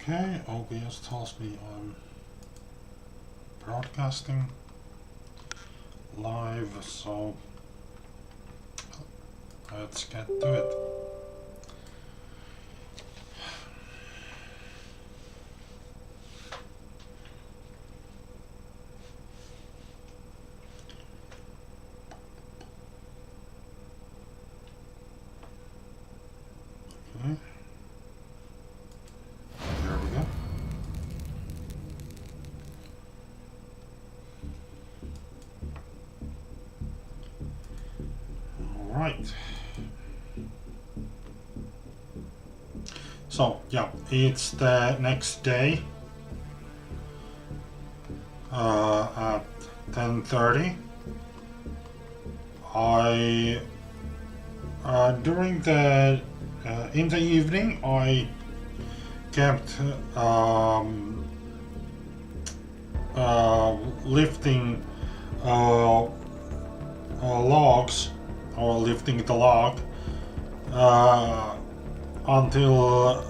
Okay, OBS tells me I'm broadcasting live, so let's get to it. Okay. Here we go. All right. So yeah, it's the next day at 10:30. I during the in the evening I kept lifting logs or lifting the log until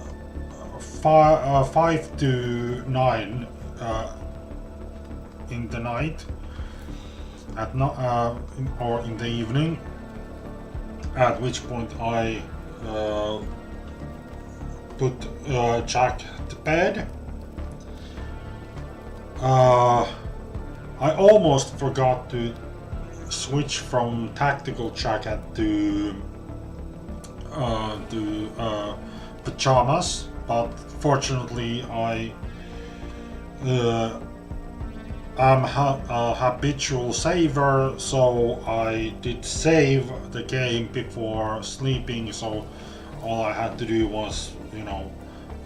5 to 9 in the night at no, or in the evening, at which point I put Jack to bed. I almost forgot to switch from tactical jacket to pajamas, but fortunately I am a habitual saver, so I did save the game before sleeping, so all I had to do was,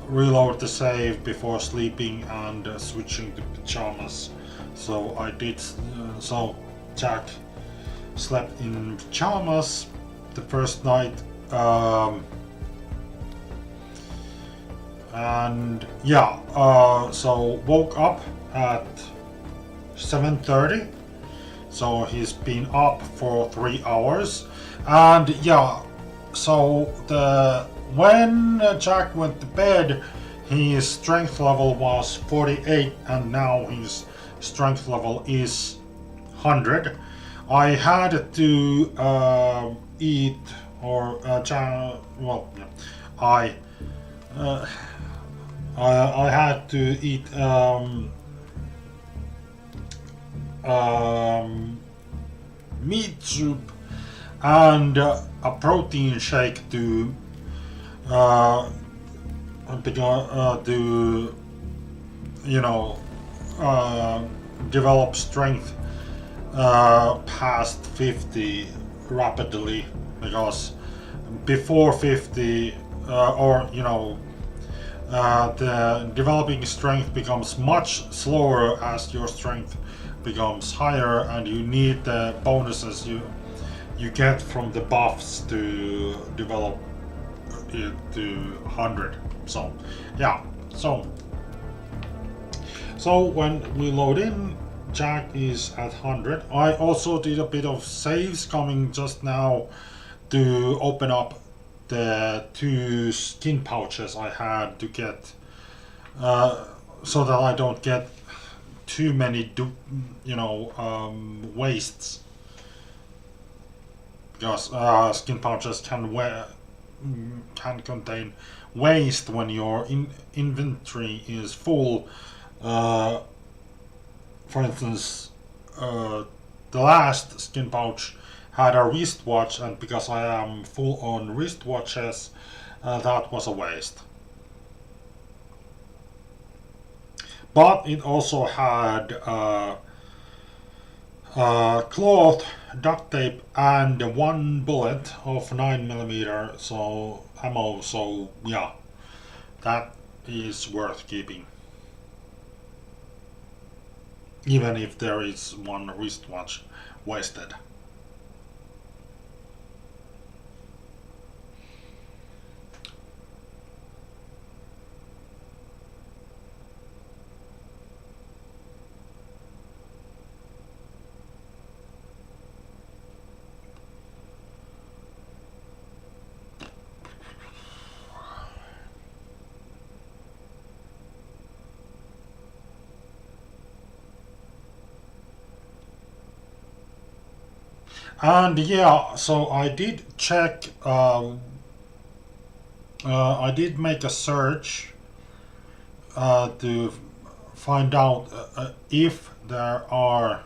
reload the save before sleeping and switching to pajamas. So I did, so Jack slept in pajamas the first night, and yeah, so woke up at 7:30, so he's been up for 3 hours, and yeah, so when Jack went to bed, his strength level was 48, and now his strength level is 100. I had to eat, or I had to eat meat soup and a protein shake to develop strength past 50 rapidly, because before 50 the developing strength becomes much slower as your strength becomes higher, and you need the bonuses you get from the buffs to develop it to 100. So yeah, so when we load in, Jack is at 100. I also did a bit of saves coming just now to open up the 2 skin pouches I had to get, so that I don't get too many wastes, because skin pouches can contain waste when your inventory is full. For instance, the last skin pouch had a wristwatch, and because I am full on wristwatches, that was a waste. But it also had cloth, duct tape, and 1 bullet of 9mm ammo, so yeah, that is worth keeping, even if there is 1 wristwatch wasted. And yeah, so I did check. I did make a search to find out if there are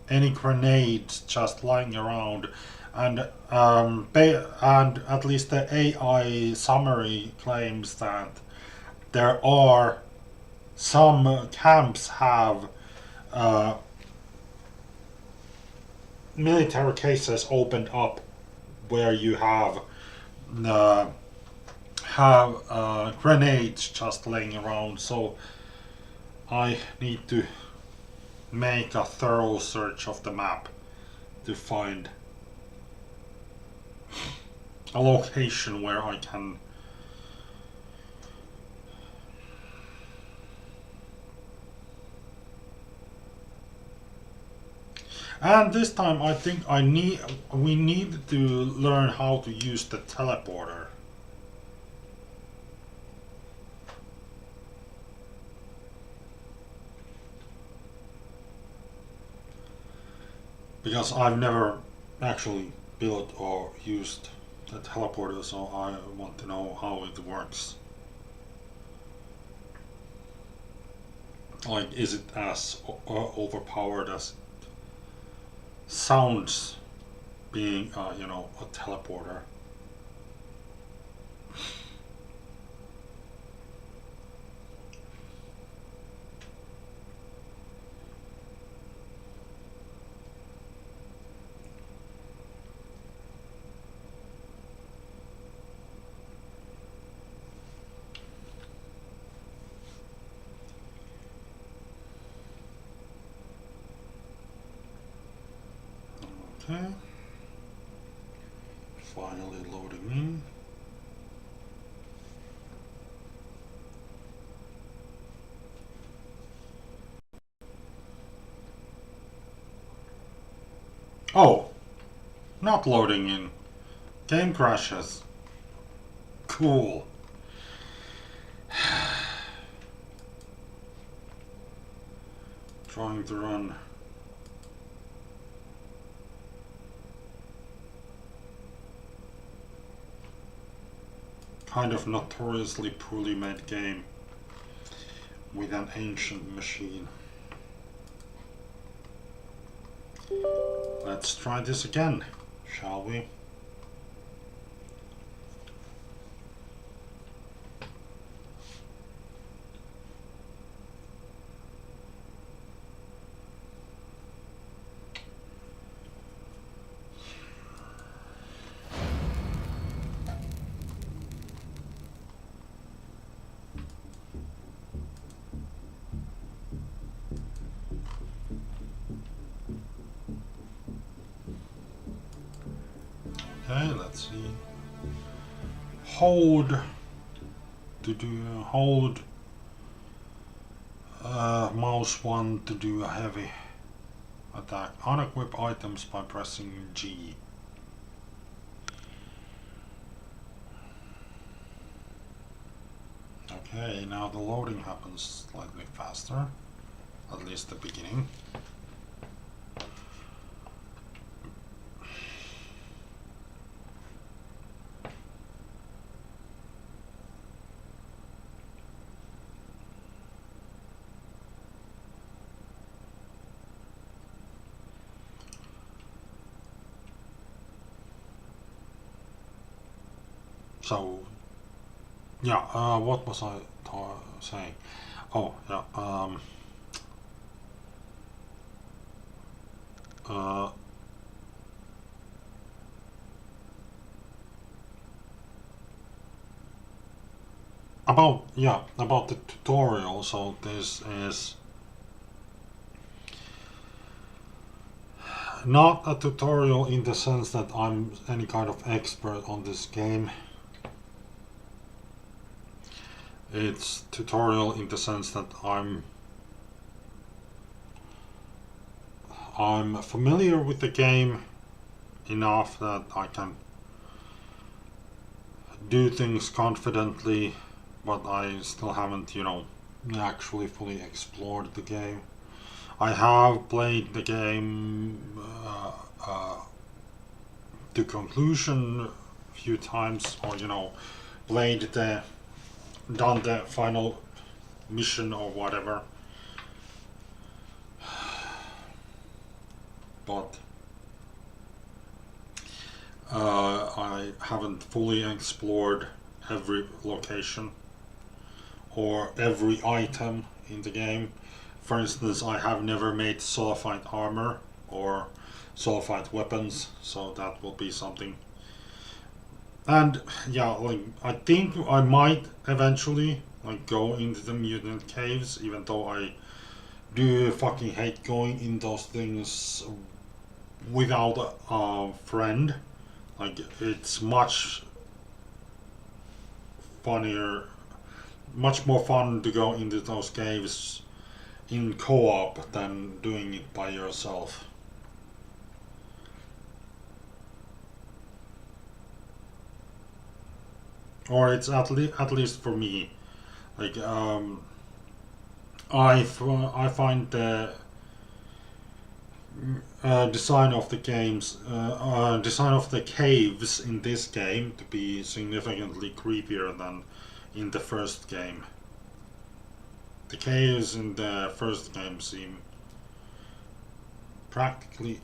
any grenades just lying around, and and at least the AI summary claims that there are some camps have uh, military cases opened up where you uh, have grenades just laying around. So I need to make a thorough search of the map to find a location where I can. And this time I think we need to learn how to use the teleporter. Because I've never actually built or used the teleporter, so I want to know how it works. Like, is it as overpowered as it sounds being, a teleporter? Okay. Finally loading in. Oh, not loading in. Game crashes. Cool. Trying to run. Kind of notoriously poorly made game with an ancient machine. Let's try this again, shall we? Okay, let's see. Hold mouse 1 to do a heavy attack. Unequip items by pressing G. Okay, now the loading happens slightly faster, at least the beginning. So, yeah, what was I saying? Oh, yeah, uh, about the tutorial. So this is not a tutorial in the sense that I'm any kind of expert on this game. It's tutorial in the sense that I'm familiar with the game enough that I can do things confidently, but I still haven't, actually fully explored the game. I have played the game to conclusion a few times, or done the final mission or whatever. But I haven't fully explored every location or every item in the game. For instance, I have never made sulfite armor or sulfite weapons, so that will be something. And yeah, like I think I might eventually like go into the mutant caves, even though I do fucking hate going in those things without a friend. Like it's much funnier, much more fun to go into those caves in co-op than doing it by yourself. Or it's at least for me. Like I find the design of the design of the caves in this game to be significantly creepier than in the first game. The caves in the first game seem practically.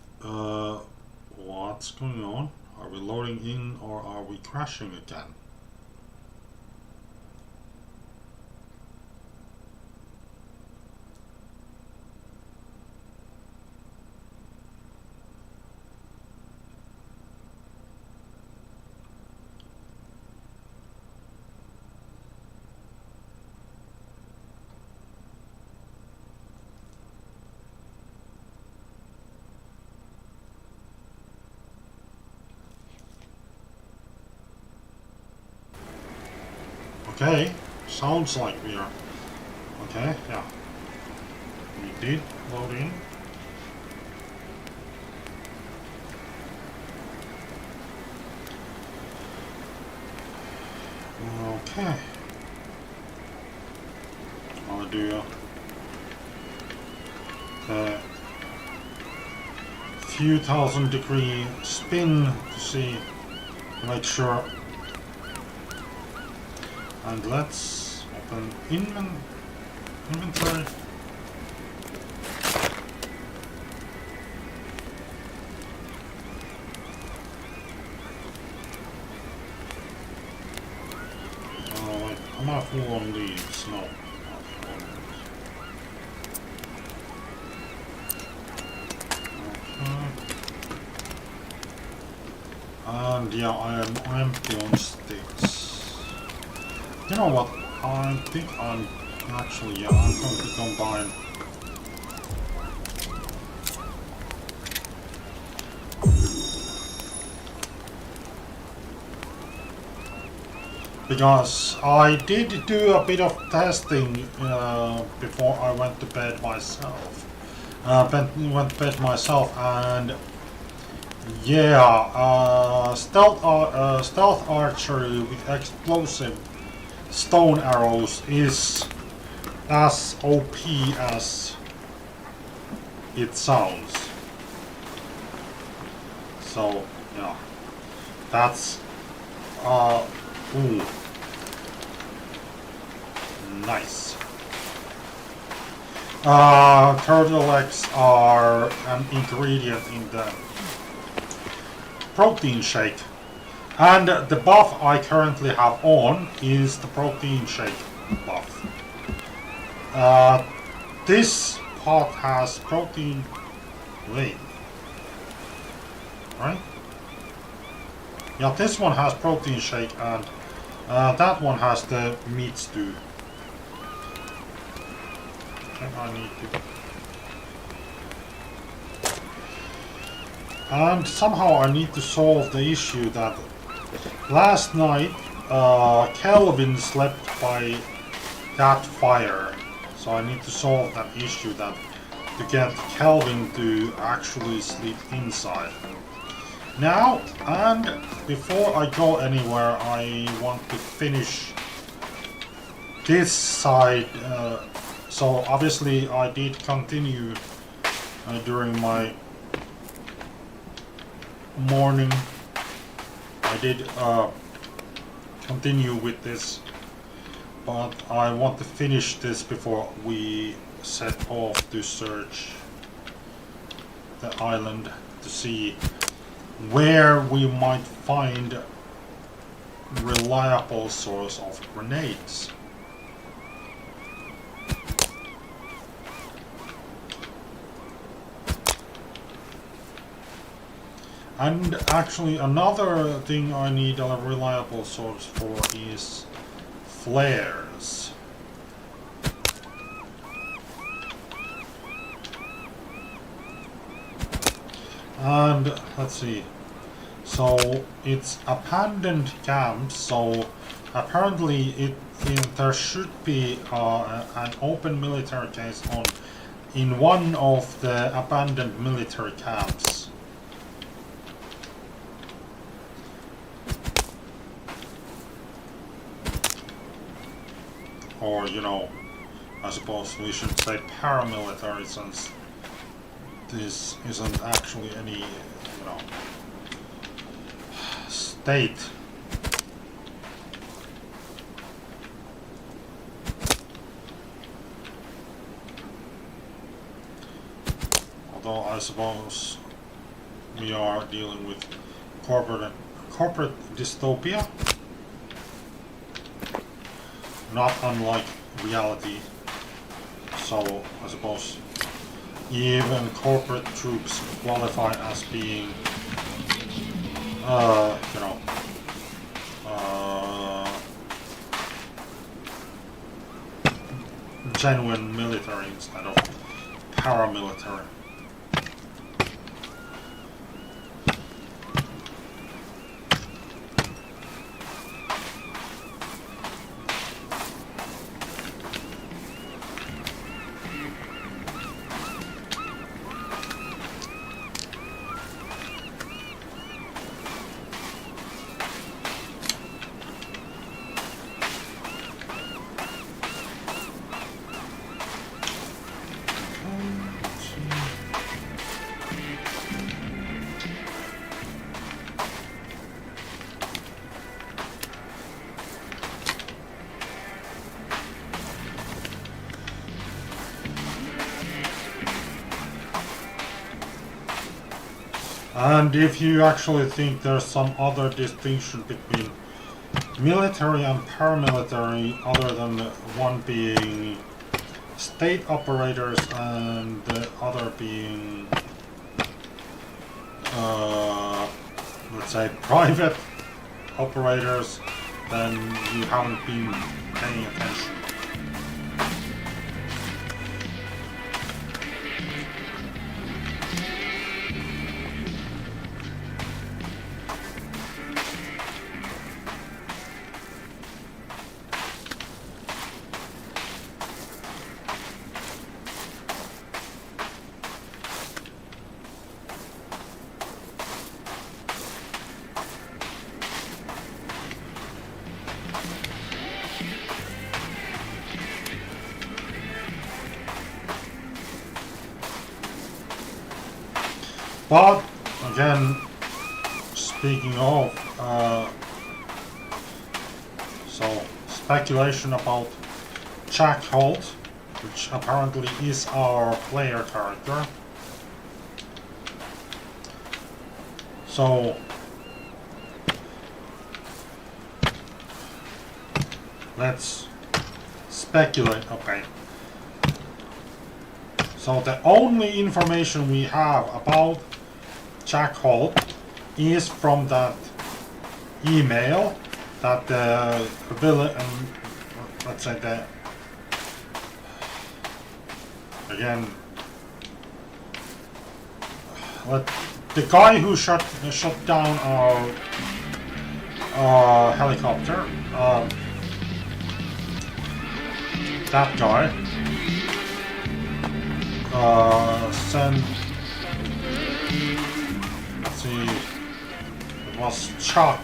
What's going on? Are we loading in or are we crashing again? Okay, sounds like we are. Okay, yeah. We did load in. Okay. I'll do a few 1,000-degree spin to see, make sure. And let's open inventory. Am I full on leaves? No. And yeah, I am empty on sticks. You know what? I think I'm actually, yeah, I'm going to combine. Because I did do a bit of testing before I went to bed myself. Went to bed myself, and yeah, stealth archery with explosive stone arrows is as OP as it sounds. So yeah, that's ooh, nice. Turtle eggs are an ingredient in the protein shake. And the buff I currently have on is the protein shake buff. This pot has protein. Wait. Right? Yeah, this one has protein shake, and that one has the meat stew. I need to. And somehow I need to solve the issue that last night Kelvin slept by that fire. So I need to solve that issue, that to get Kelvin to actually sleep inside. Now, and before I go anywhere, I want to finish this side. So obviously I did continue during my morning I did continue with this, but I want to finish this before we set off to search the island to see where we might find reliable source of grenades. And actually another thing I need a reliable source for is flares. And let's see, so it's abandoned camps, so apparently there should be an open military case in one of the abandoned military camps. Or, you know, I suppose we should say paramilitary, since this isn't actually any, you know, state. Although I suppose we are dealing with corporate dystopia, not unlike reality. So I suppose even corporate troops qualify as being, you know, genuine military instead of paramilitary. And if you actually think there's some other distinction between military and paramilitary other than the one being state operators and the other being, let's say, private operators, then you haven't been paying attention. But again, speaking of, so speculation about Jack Holt, which apparently is our player character. So let's speculate. Okay. So the only information we have about Jack Holt is from that email that the villain, let's say the guy who shot down our helicopter, that guy sent. Let's see, it was Chuck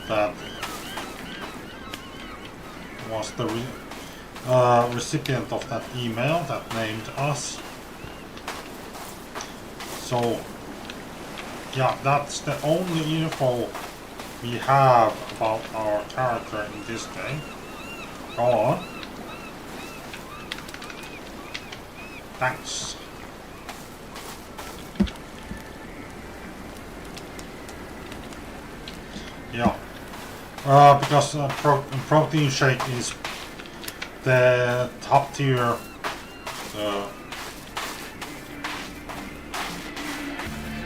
that was the recipient of that email that named us. So yeah, that's the only info we have about our character in this game. Go on. Thanks. Yeah. Because protein shake is the top tier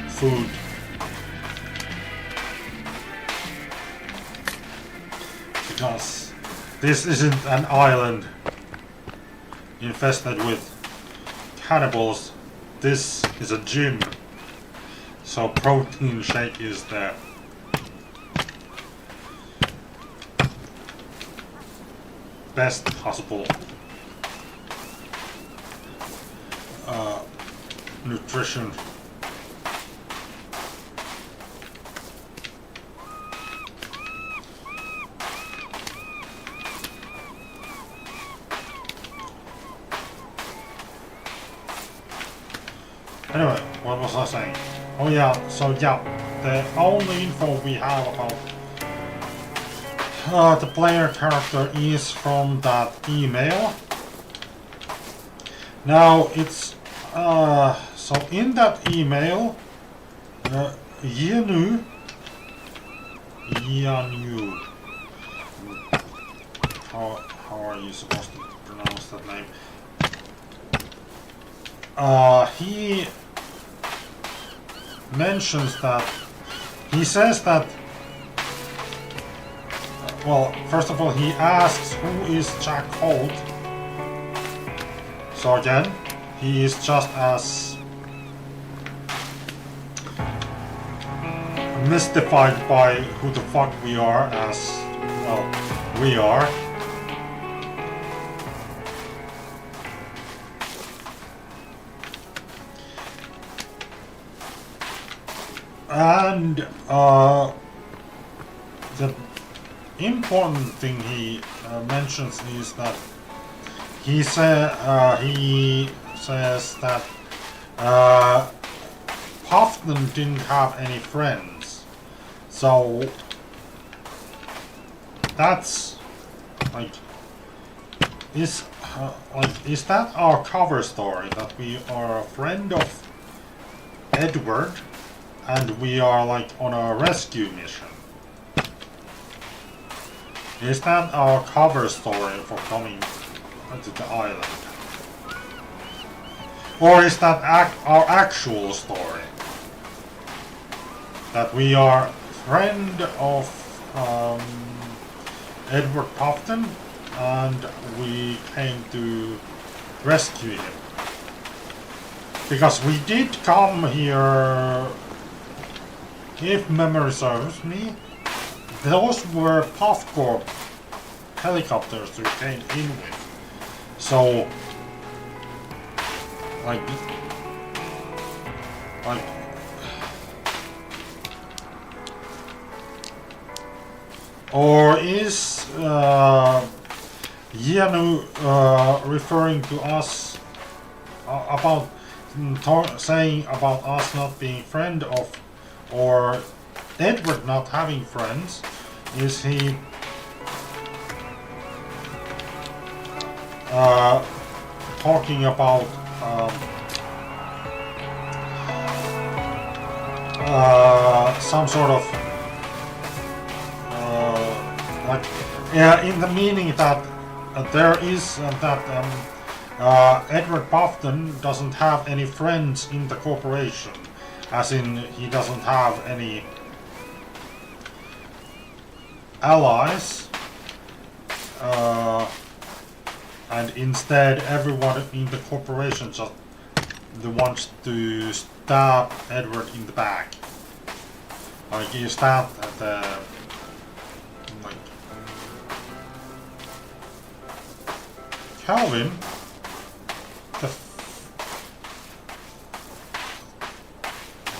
food. Because this isn't an island infested with cannibals. This is a gym. So protein shake is the best possible nutrition. Anyway, what was I saying? Oh yeah, so yeah, the only info we have about the player character is from that email. Now it's so in that email, Yanu, how are you supposed to pronounce that name? He mentions that he says that. Well, first of all, he asks who is Jack Holt. So again, he is just as mystified by who the fuck we are as, well, we are. And the important thing he mentions is that he says that Puffton didn't have any friends, so that's like is that our cover story, that we are a friend of Edward and we are like on a rescue mission? Is that our cover story for coming to the island? Or is that our actual story? That we are friend of Edward Puffton and we came to rescue him. Because we did come here, if memory serves me, those were Puffcorp helicopters we came in with. So, like, or is Yanu referring to us about saying about us not being friend of, or Edward not having friends? Is he talking about some sort of like, yeah, in the meaning that there is that Edward Puffton doesn't have any friends in the corporation, as in he doesn't have any allies, and instead everyone in the corporation just wants to stab Edward in the back. Like, is that the like Calvin?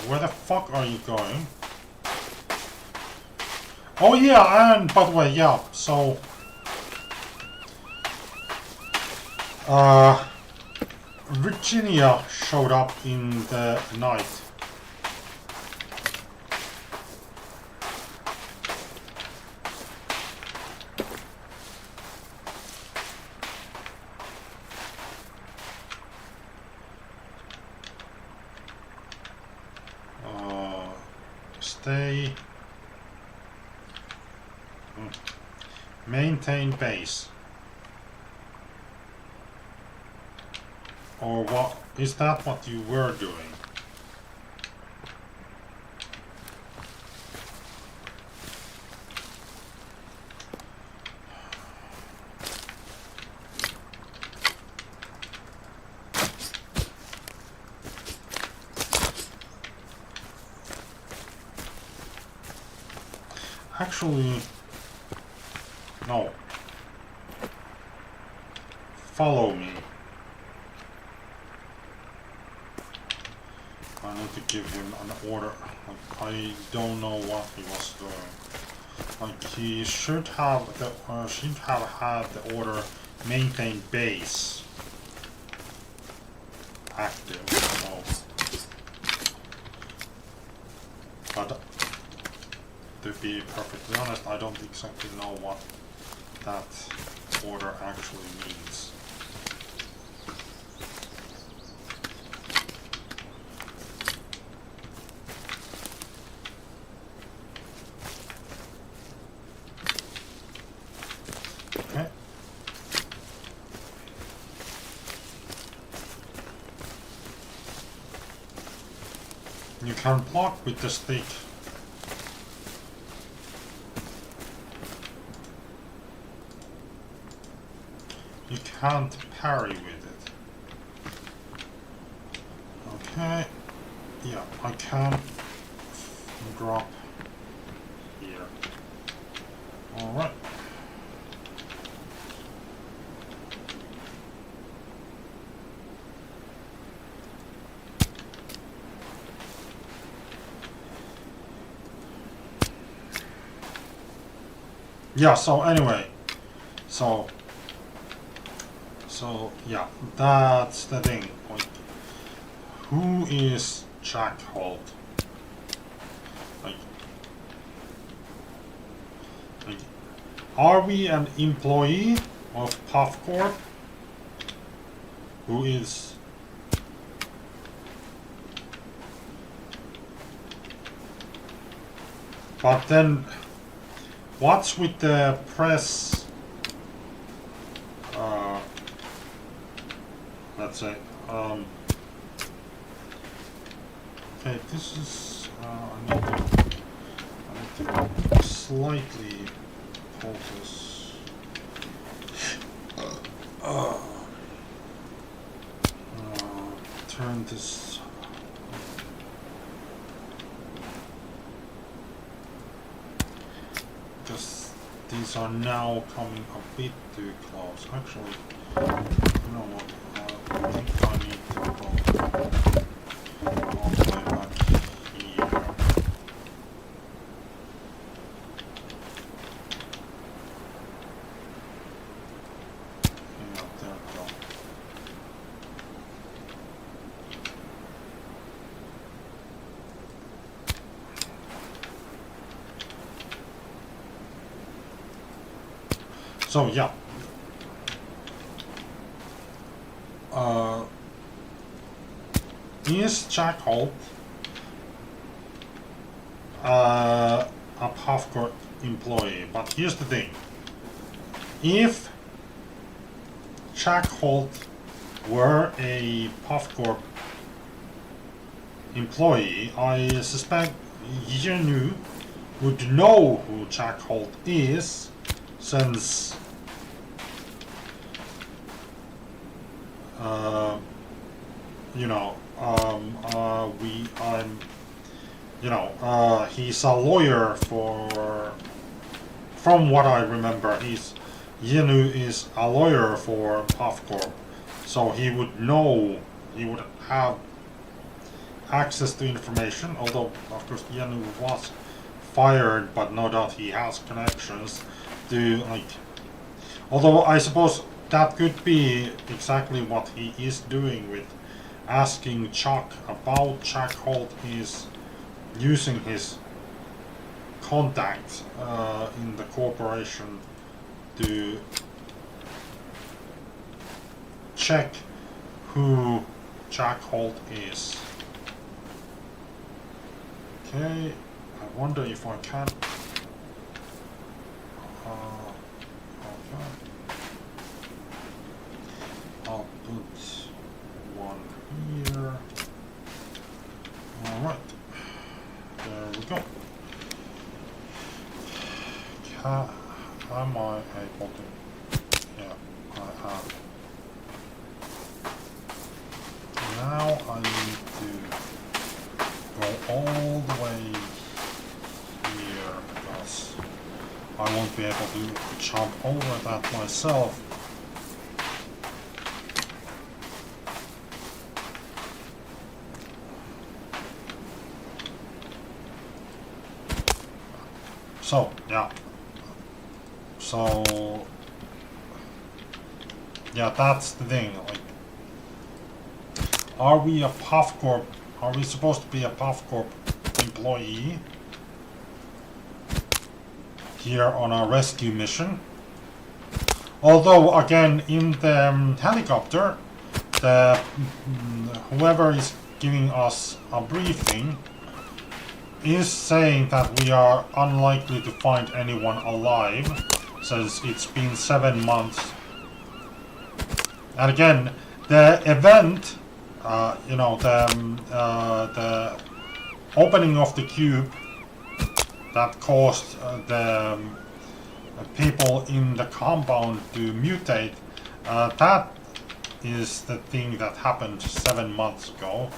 Where the fuck are you going? Oh yeah, and by the way, yeah, so Virginia showed up in the night. stay. Maintain base. Or what? Is that what you were doing? Actually, no. Follow me. I need to give him an order. Like, I don't know what he was doing. Like, he should have had the order maintain base active. So, but to be perfectly honest, I don't exactly know what that order actually means. Okay. You can block with the stick. You can't parry with it. Okay. Yeah, I can drop here. Alright. Yeah, so anyway. So yeah, that's the thing. Like, who is Jack Holt? Like, are we an employee of Puff Corp? Who is? But then, what's with the press? Let's say. Okay, this is. I need to slightly pull this. Turn this. Because these are now coming a bit too close. Actually, you know what? I think I need to go all the way back here. Yeah, there we go. So yeah. Is Jack Holt a Puff Corp employee? But here's the thing. If Jack Holt were a Puff Corp employee, I suspect Yenu would know who Jack Holt is, since you know, he's a lawyer for, from what I remember, Yenu is a lawyer for Puff Corp, so he would know, he would have access to information, although of course Yenu was fired, but no doubt he has connections to, like, although I suppose that could be exactly what he is doing with asking Chuck about Jack Holt. Is using his contacts in the corporation to check who Jack Holt is. Okay, wonder if I can. Okay. I'll put one here. Alright. There we go. Am I able to? Yeah, I am. Now I need to go all the way here because I won't be able to jump over that myself. So, yeah. So, yeah, that's the thing. Like, are we a Puff Corp? Are we supposed to be a Puff Corp employee here on our rescue mission? Although, again, in the helicopter, the whoever is giving us a briefing is saying that we are unlikely to find anyone alive, since it's been 7 months. And again, the event, you know, the opening of the cube that caused the people in the compound to mutate, that is the thing that happened 7 months ago.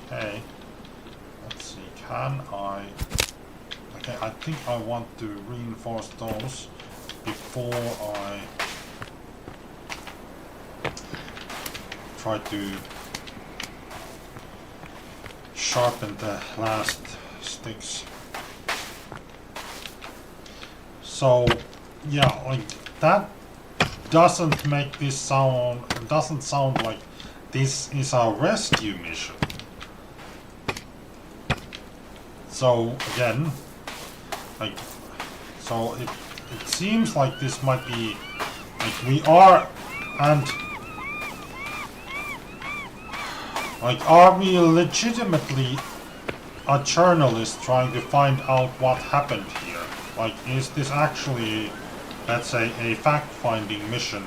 Okay. Let's see, can I... Okay, I think I want to reinforce those before I try to sharpen the last sticks. So, yeah, like, that doesn't make this sound... It doesn't sound like this is a rescue mission. So again, like, so it seems like this might be, like, we are, and like, are we legitimately a journalist trying to find out what happened here? Like, is this actually, let's say, a fact-finding mission?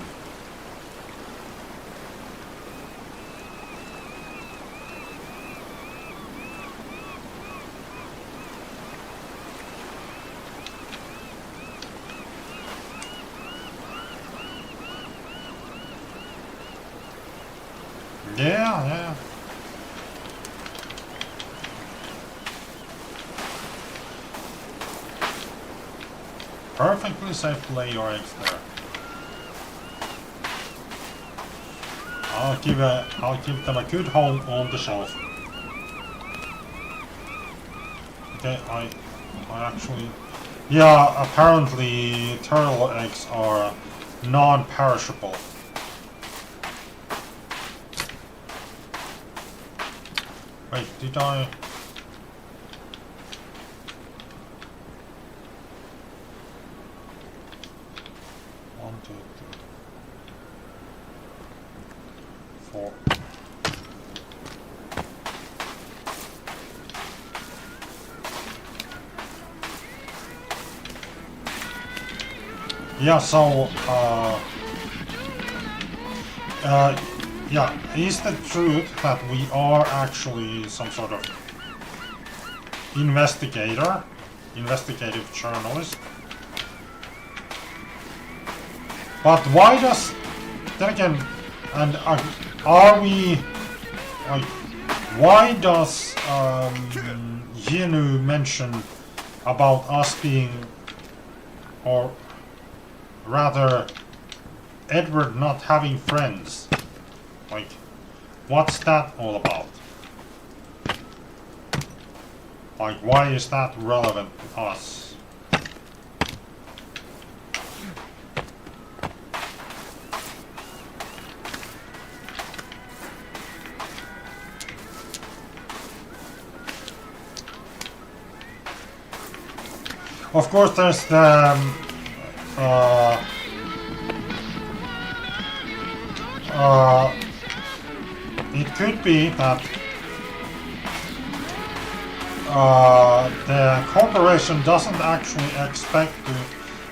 Yeah, yeah. Perfectly safe to lay your eggs there. I'll give them a good home on the shelf. Okay, I actually, yeah, apparently turtle eggs are non-perishable. Wait, did I? One, two, three, 4. Yeah, so, yeah, is the truth that we are actually some sort of investigative journalist? But why does, then again, and are we, like, why does Yenu mention about us being, or rather, Edward not having friends? Like, what's that all about? Like, why is that relevant to us? Of course, there's the it could be that the corporation doesn't actually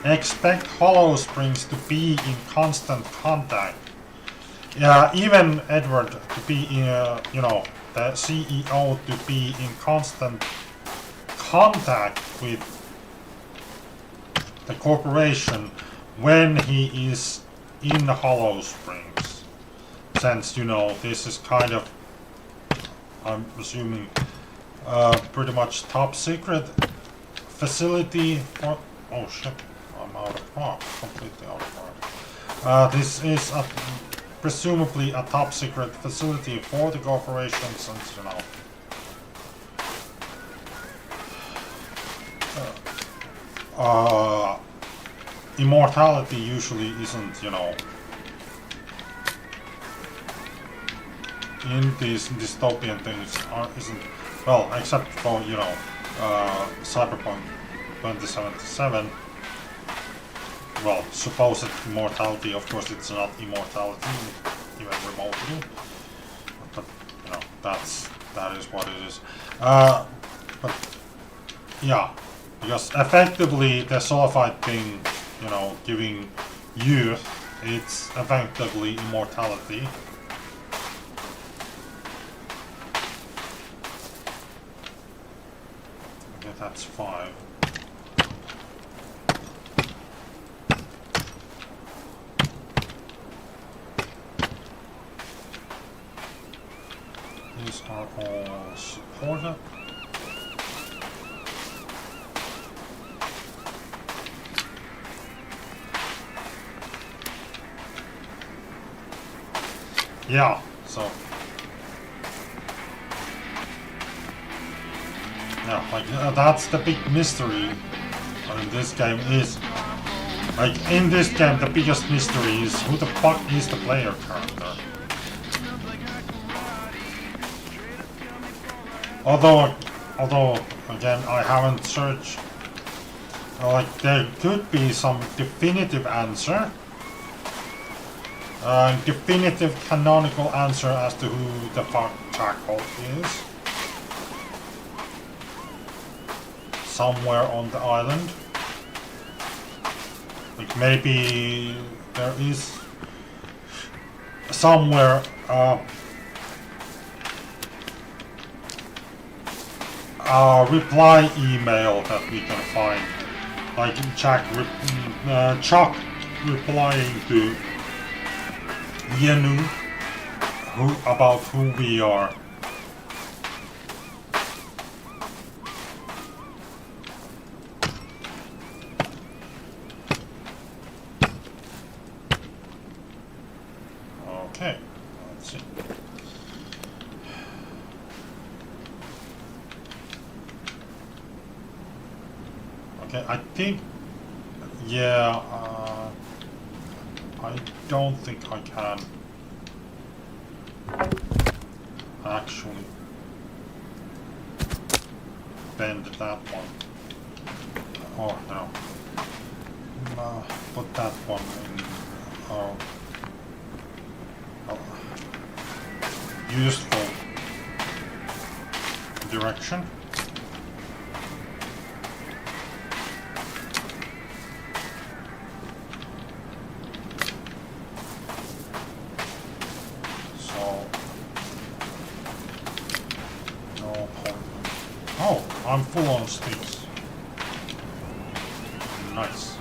expect Hollow Springs to be in constant contact. Yeah, even Edward to be in, the CEO to be in constant contact with the corporation when he is in Hollow Springs. Since, this is kind of, I'm assuming, pretty much top secret facility for, oh shit, I'm out of mark, completely out of mark. This is presumably a top secret facility for the corporation, since, immortality usually isn't, in these dystopian things, isn't, well, except for, Cyberpunk 2077, well, supposed immortality, of course it's not immortality, even remotely, but, that is what it is. But, yeah, because effectively the sulfide thing, giving youth, it's effectively immortality. Okay, that's 5. These are all supported. Yeah, so yeah, like that's the big mystery in this game is, like, in this game the biggest mystery is who the fuck is the player character. Although again I haven't searched, like, there could be some definitive answer. Definitive canonical answer as to who the fuck Jack Holt is. Somewhere on the island. Like, maybe there is somewhere a reply email that we can find. Like Chuck replying to Yenu about who we are. Okay, let's see. Okay, I think, yeah, I don't think I can actually bend that one. Oh no. Put that one in useful direction. I'm full on sticks. Nice.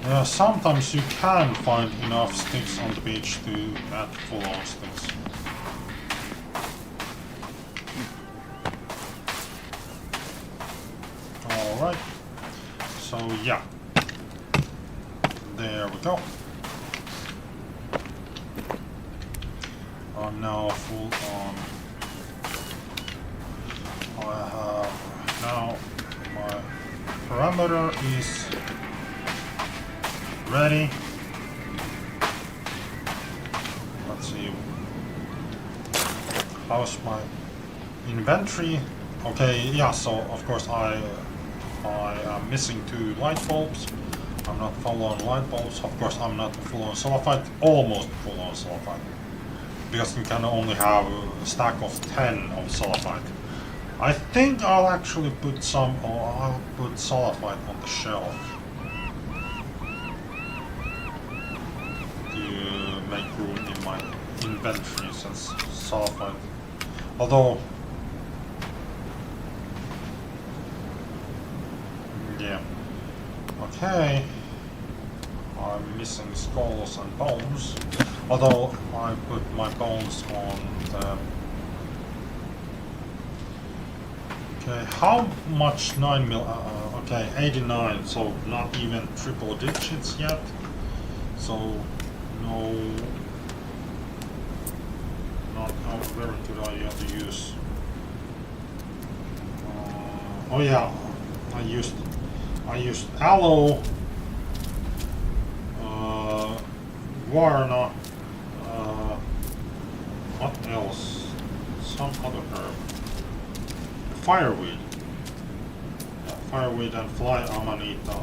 Yeah, sometimes you can find enough sticks on the beach to get full on sticks. Alright. So yeah. There we go. I'm now full on. I have now my parameter is ready. Let's see. How's my inventory? Okay, yeah, so of course I am missing 2 light bulbs. I'm not full on light bulbs. Of course I'm not full on sulfide, almost full on sulfide. because you can only have a stack of 10 of sulfite. I think I'll actually put some, or I'll put sulfite on the shelf to make room in my inventory since sulfite. Although, yeah, okay. I'm missing skulls and bones. Although I put my bones on the... Okay, how much 9 mil? Okay, 89, so not even triple digits yet. So, no... Not a very good idea to use. Oh yeah, I used aloe, guarana, what else? Some other herb. Fireweed. Yeah, fireweed and fly amanita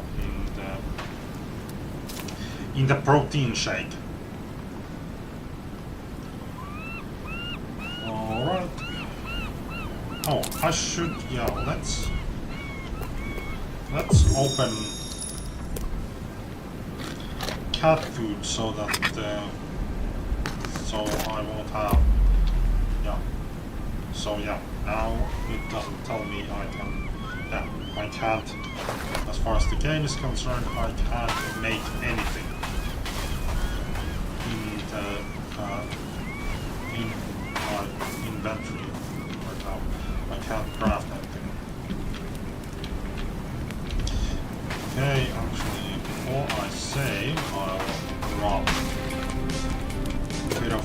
in the protein shake. Alright. Oh, I should, yeah, let's open cat food so that so I won't have, yeah. So yeah, now it doesn't tell me I can, yeah, I can't, as far as the game is concerned, I can't make anything in the in my inventory right now. I can't craft anything. Okay, actually, before I save, I'll drop a bit of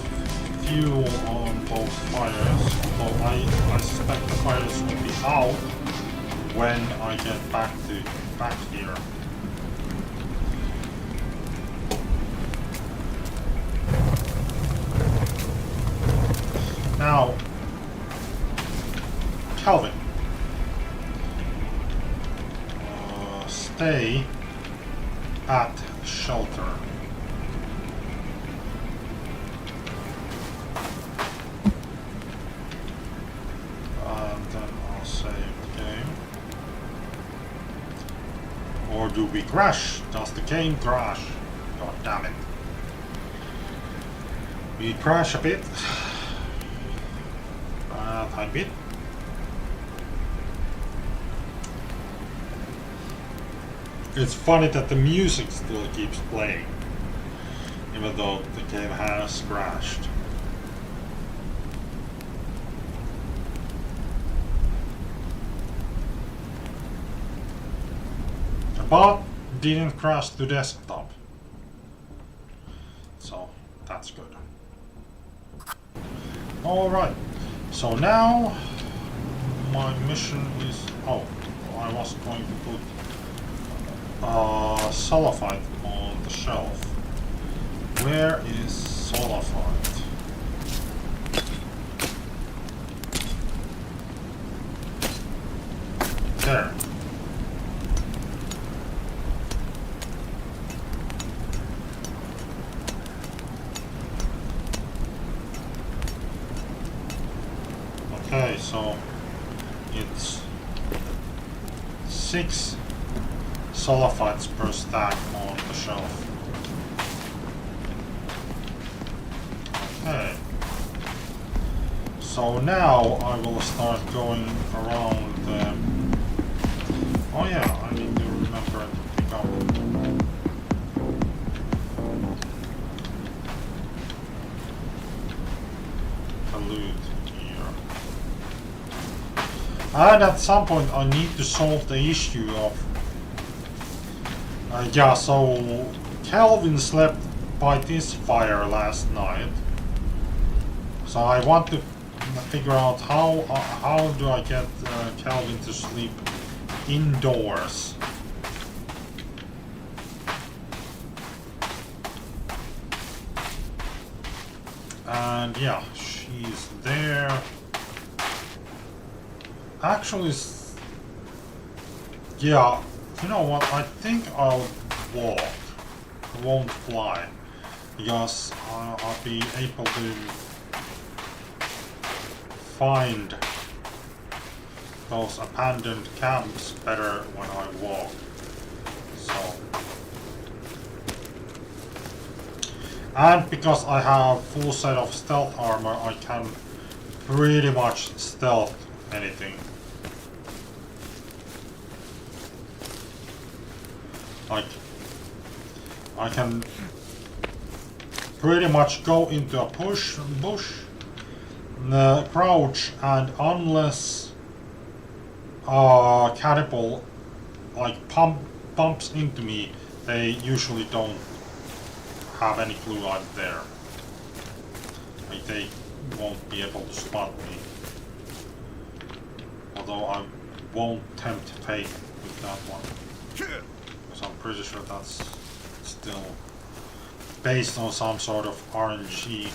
fuel on both fires, although I suspect the fires will be out when I get back here. Now, Calvin, stay at shelter. And then I'll save the game. Or do we crash? Does the game crash? God damn it. We crash a bit. A tiny bit. It's funny that the music still keeps playing, even though the game has crashed. But didn't crash to desktop, so that's good. Alright, so now my mission is... Oh, I was going to put sulfite on the shelf. Where is sulfite? There. Okay, so it's 6 sulfites per stack on the shelf. Okay. So now I will start going around the... Oh yeah, I need to remember to pick up the loot here. And at some point I need to solve the issue of... yeah, so Calvin slept by this fire last night. So I want to figure out how do I get Calvin to sleep indoors. And yeah, she's there. Actually, yeah, you know what, I think I'll walk. I won't fly, because I'll be able to find those abandoned camps better when I walk. So, and because I have full set of stealth armor, I can pretty much stealth anything. Like, I can pretty much go into a bush, crouch, and unless cannibal like bumps into me, they usually don't have any clue I'm there. Like, they won't be able to spot me. Although I won't tempt fate with that one. Because I'm pretty sure that's still based on some sort of RNG.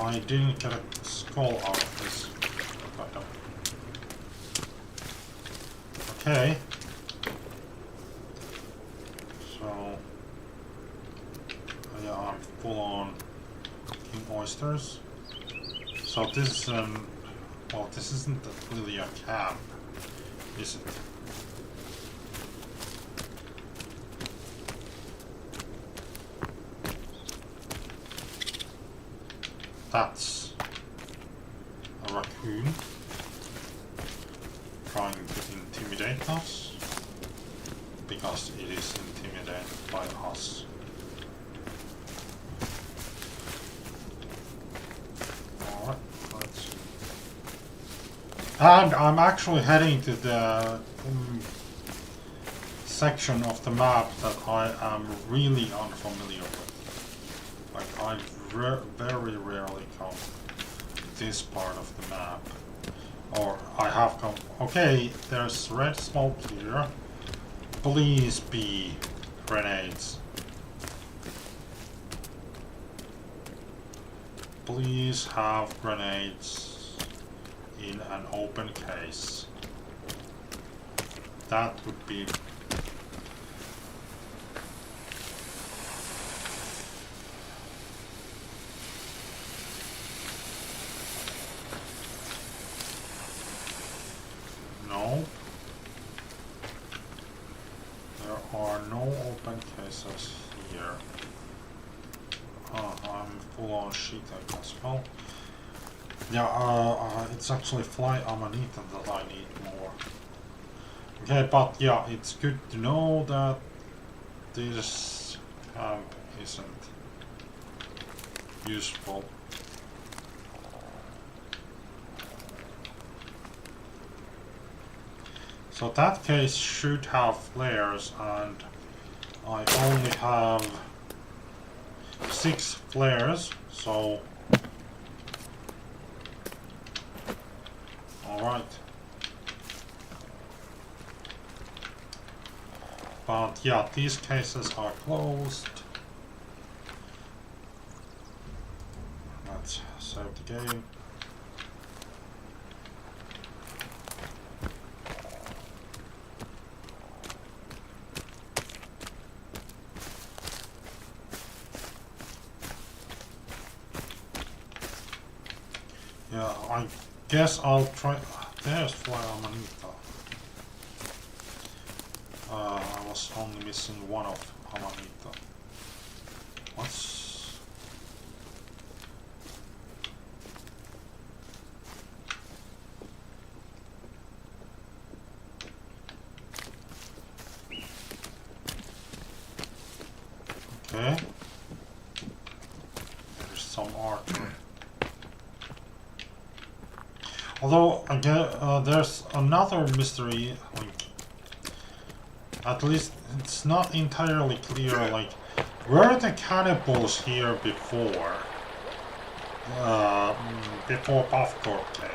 I didn't get a skull out of this. Okay. So, yeah, I'm full on king oysters. So this is well, this isn't really a camp, is it? That's a raccoon trying to intimidate us, because it is intimidated by us. Alright, let's see. And I'm actually heading to the section of the map that I am really unfamiliar with. Like, I very rarely come to this part of the map. Or I have come. Okay, there's red smoke here. Please be grenades. Please have grenades in an open case. That would be no. There are no open cases here. I'm full on sheet as well. Yeah, it's actually fly amanita that I need more. Okay, but yeah, it's good to know that this camp isn't useful. So that case should have flares, and I only have 6 flares, so alright. But yeah, these cases are closed. Let's save the game. Yeah, I guess I'll try. There's fly amanita. I was only missing one of amanita. What's... Okay. There's some archery. Although, again, there's another mystery, like, at least it's not entirely clear, like, were the cannibals here before? Before Buffcorp came?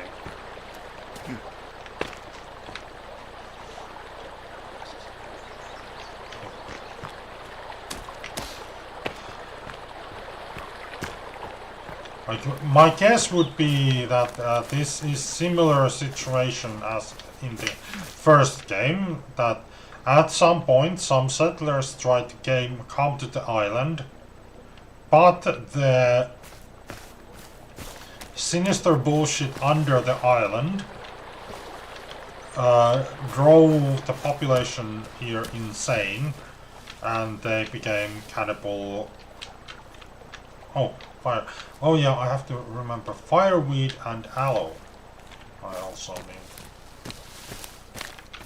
Like, my guess would be that this is similar situation as in the first game, that At some point, some settlers tried to come to the island, but the sinister bullshit under the island drove the population here insane, and they became cannibal. Oh, fire. Oh yeah, I have to remember fireweed and aloe. I also need.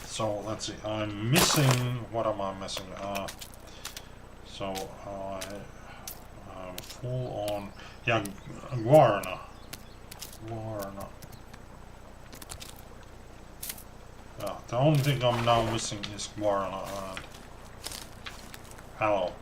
So let's see. I'm missing. What am I missing? So I'm full on. Yeah, guarana. Guarana. Yeah, the only thing I'm now missing is guarana and aloe.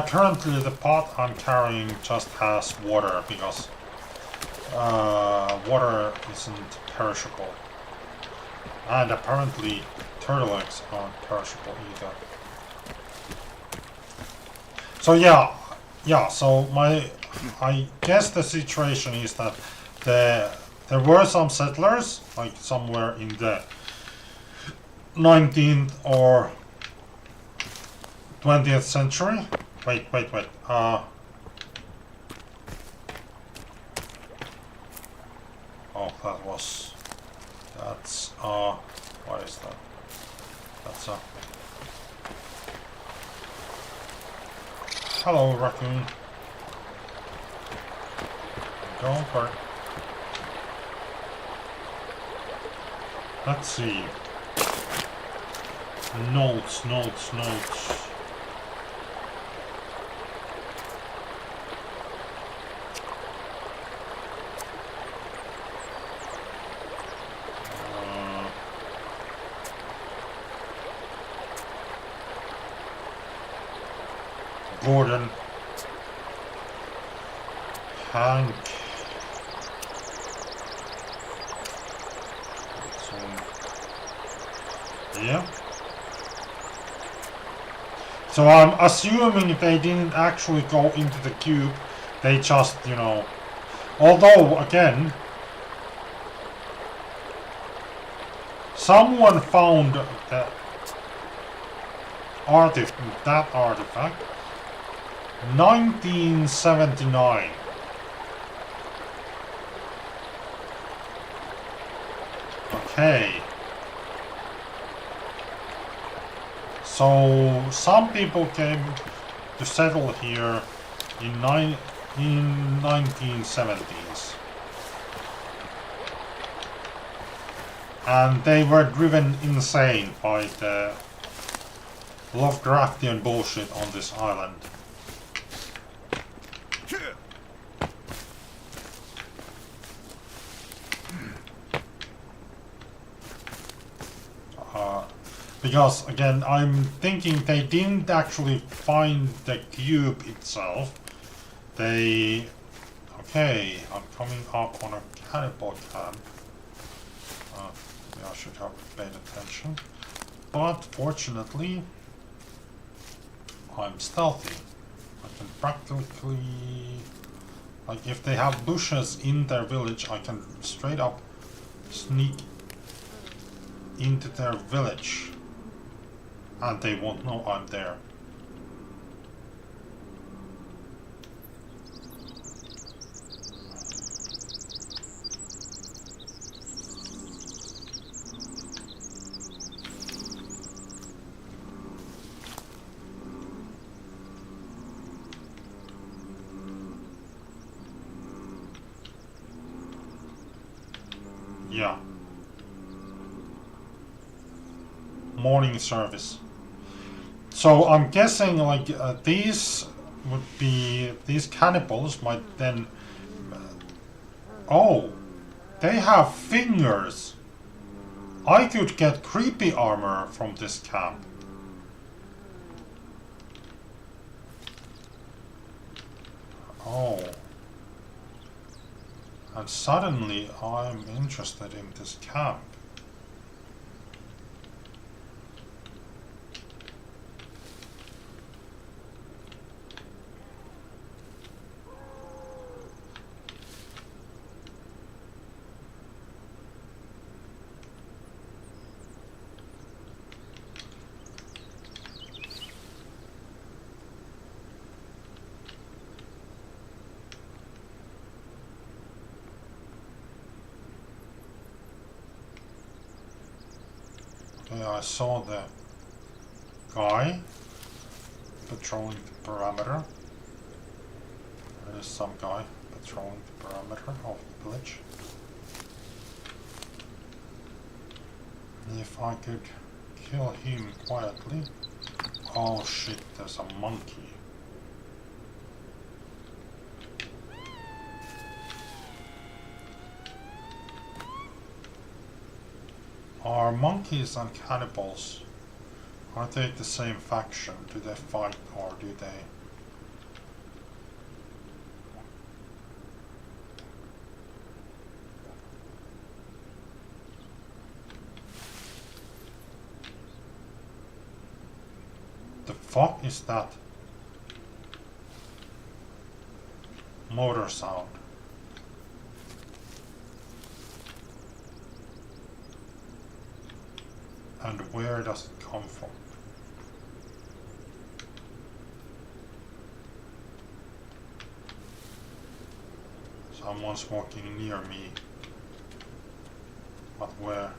Currently the pot I'm carrying just has water because water isn't perishable. And apparently turtle eggs aren't perishable either. So so I guess the situation is that there were some settlers, like somewhere in the 19th or 20th century. Wait. Oh, that's what is that? That's hello, raccoon. Don't hurt. Let's see. Notes. Gordon, Hank, so, yeah. So I'm assuming they didn't actually go into the cube, they just, although, again, someone found that artifact, 1979. Okay. So some people came to settle here in 1970s. And they were driven insane by the Lovecraftian bullshit on this island. Because, again, I'm thinking they didn't actually find the cube itself. Okay, I'm coming up on a cannibal camp. I should have paid attention. But, fortunately, I'm stealthy. I can practically... Like, if they have bushes in their village, I can straight up sneak into their village. And they won't know I'm there. Yeah. Morning service. So I'm guessing like these cannibals might then... oh, they have fingers. I could get creepy armor from this camp. Oh. And suddenly I'm interested in this camp. Okay, I saw the guy patrolling the perimeter. There is some guy patrolling the perimeter of the village. If I could kill him quietly. Oh shit, there's a monkey. Are monkeys and cannibals, are they the same faction? Do they fight or do they? The fuck is that motor sound? And where does it come from? Someone's walking near me. But where?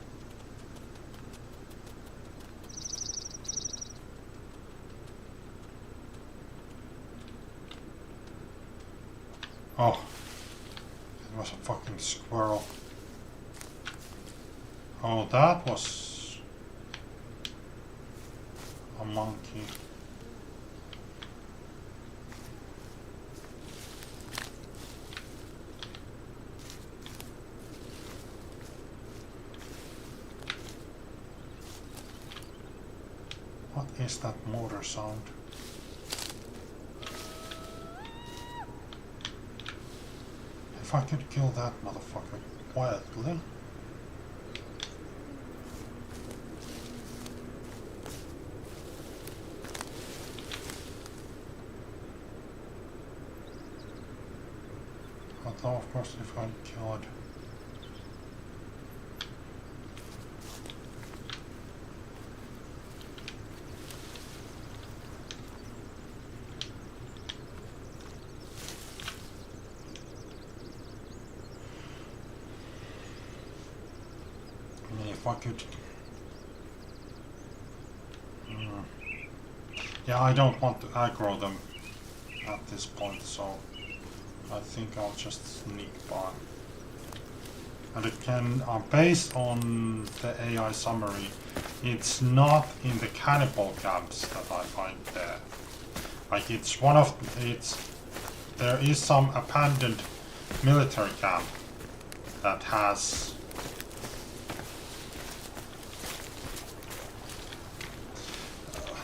Oh, it was a fucking squirrel. Oh, that was a monkey. What is that motor sound? If I could kill that motherfucker quietly. Although of course if I killed if I could yeah, I don't want to aggro them at this point, so I think I'll just sneak by. And it can, based on the AI summary, it's not in the cannibal camps that I find there. Like it's one of, there is some abandoned military camp that has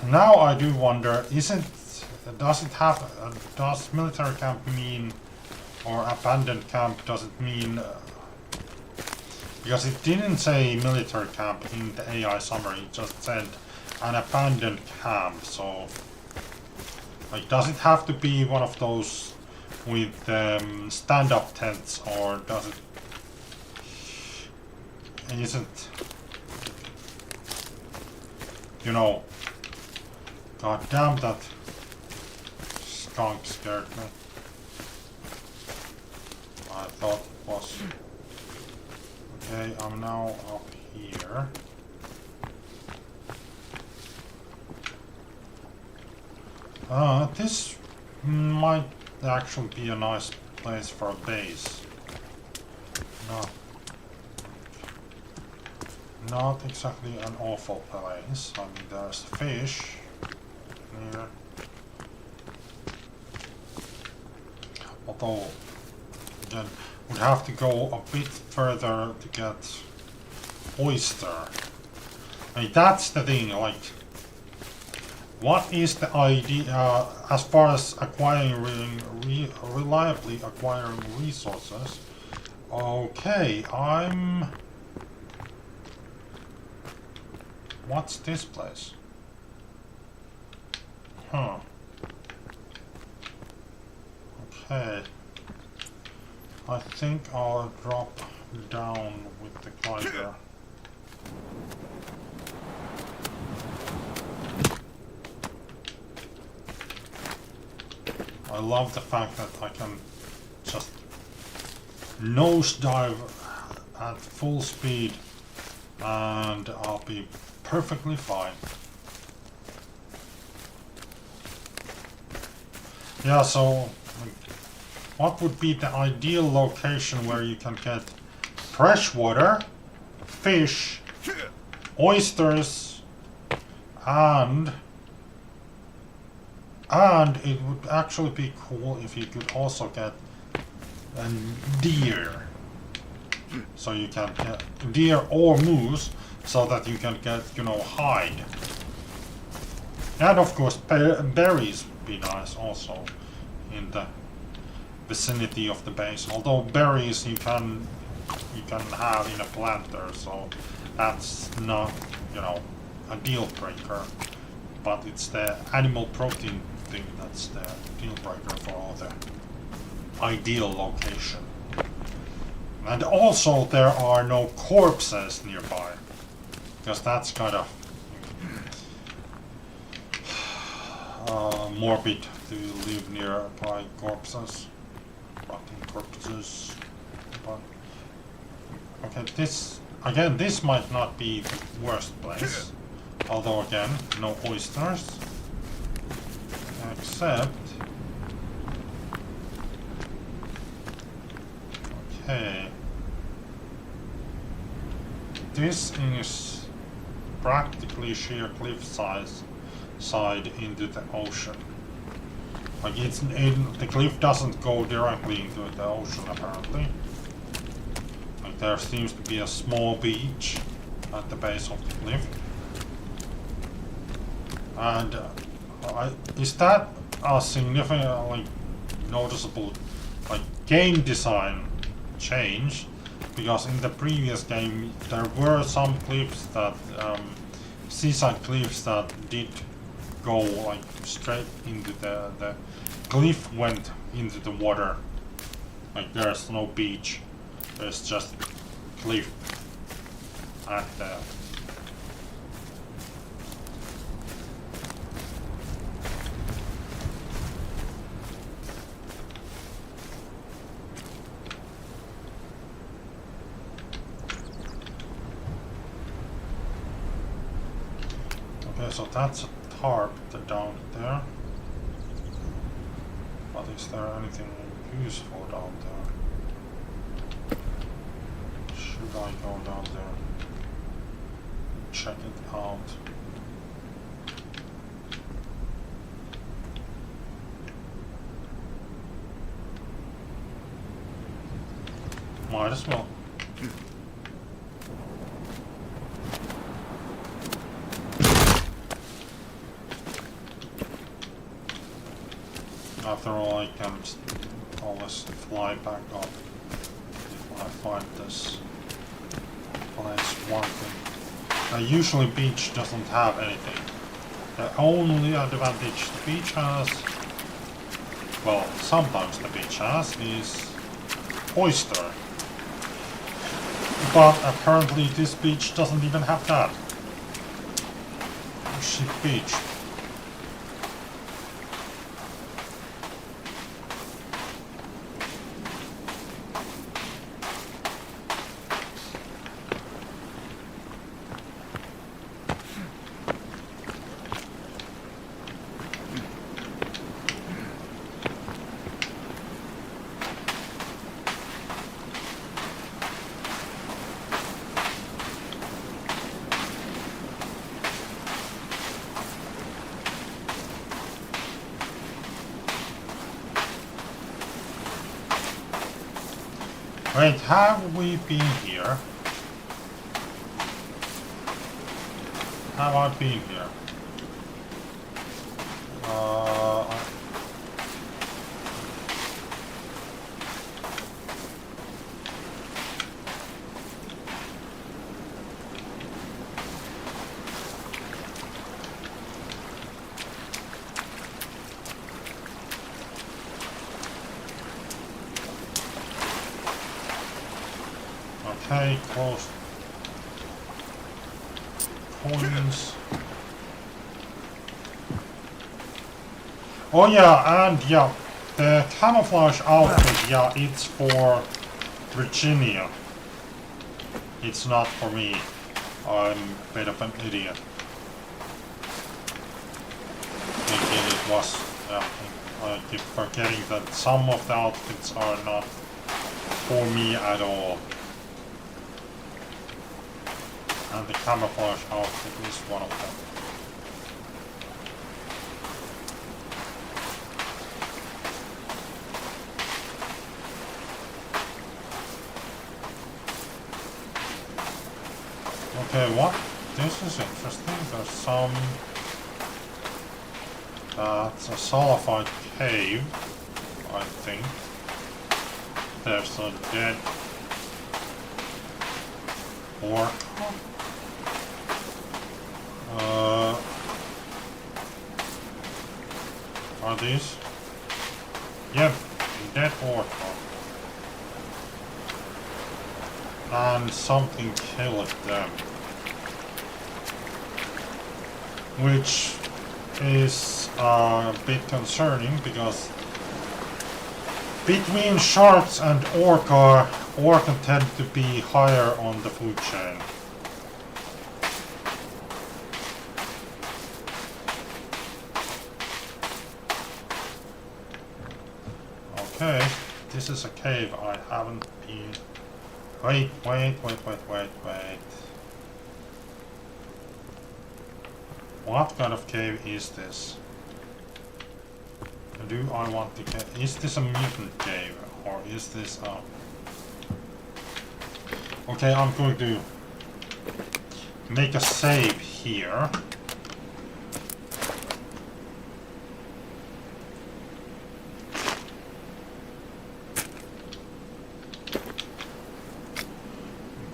now I do wonder, does military camp mean, or abandoned camp, does it mean, because it didn't say military camp in the AI summary, it just said an abandoned camp, so, like, does it have to be one of those with stand-up tents, or does it, isn't, you know, god damn that skunk scared me. I thought it was. Okay, I'm now up here. This might actually be a nice place for a base. Not exactly an awful place. I mean, there's fish here. Although, again, would have to go a bit further to get oyster. I mean, that's the thing, like, what is the idea as far as acquiring, reliably acquiring resources? Okay, what's this place? Huh. Okay. I think I'll drop down with the glider. I love the fact that I can just nosedive at full speed and I'll be perfectly fine. Yeah, so what would be the ideal location where you can get fresh water, fish, oysters, and it would actually be cool if you could also get a deer. So you can get deer or moose, so that you can get, you know, hide. And of course berries would be nice also in the vicinity of the base. Although berries you can have in a planter, so that's not, you know, a deal breaker. But it's the animal protein thing that's the deal breaker for all the ideal location. And also there are no corpses nearby, because that's kind of morbid to live nearby corpses, rotting corpses. But okay, this might not be the worst place. Although again, no oysters, except okay. This is practically sheer cliff side into the ocean. Like the cliff doesn't go directly into the ocean apparently. Like there seems to be a small beach at the base of the cliff. And is that a significant, like, noticeable, like, game design change? Because in the previous game there were some cliffs that seaside cliffs that did go like straight into the cliff went into the water. Like there's no beach, there's just cliff at the so that's a tarp down there. But is there anything useful down there? Should I go down there? Check it out. Might as well. After all, I can always fly back up if I find this place one thing. Usually beach doesn't have anything. The only advantage the beach has, well, sometimes the beach has, is oyster. But apparently this beach doesn't even have that. Shit beach. Wait, have we been here? Have I been here? Okay, close. Coins. Oh yeah, and yeah, the camouflage outfit, yeah, it's for Virginia. It's not for me. I'm a bit of an idiot. Thinking it was, I keep forgetting that some of the outfits are not for me at all. And the camouflage outfit is one of them. Okay, what? This is interesting. There's some... That's a sulfide cave, I think. There's a dead orc. Are these? Yep, dead orc. And something killed them. Which is a bit concerning because between sharks and orca tend to be higher on the food chain. Okay, this is a cave I haven't been... Wait. What kind of cave is this? Do I want to get... Is this a mutant cave? Or is this a... Okay, I'm going to make a save here.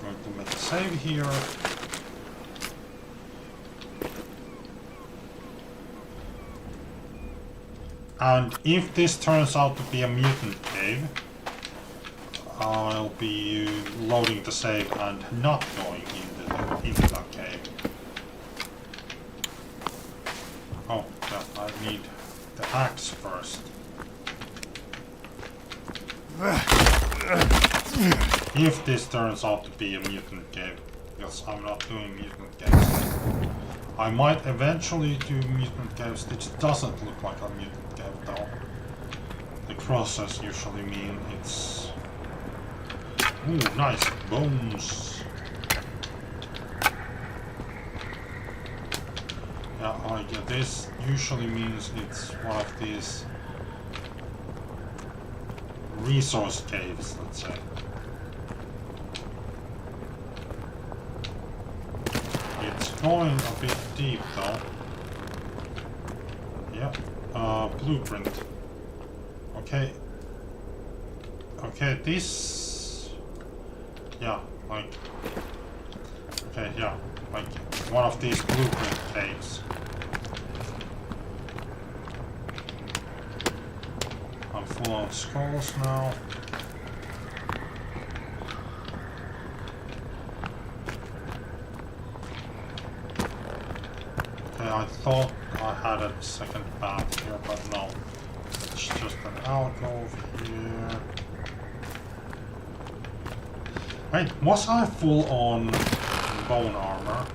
I'm going to make a save here. And if this turns out to be a mutant cave, I'll be loading the save and not going into that cave. Oh, yeah, I need the axe first. If this turns out to be a mutant cave, because I'm not doing mutant caves. I might eventually do mutant caves, which doesn't look like a mutant cave though. The crosses usually mean it's... Ooh, nice bones! Yeah, this usually means it's one of these resource caves, let's say. It's going a bit deep though. Yeah, blueprint. Okay. Okay, this... Yeah, like... Okay, yeah, like one of these blueprint caves. I'm full on skulls now. I thought I had a second path here, but no. It's just an alcove here. Wait, was I full on bone armor?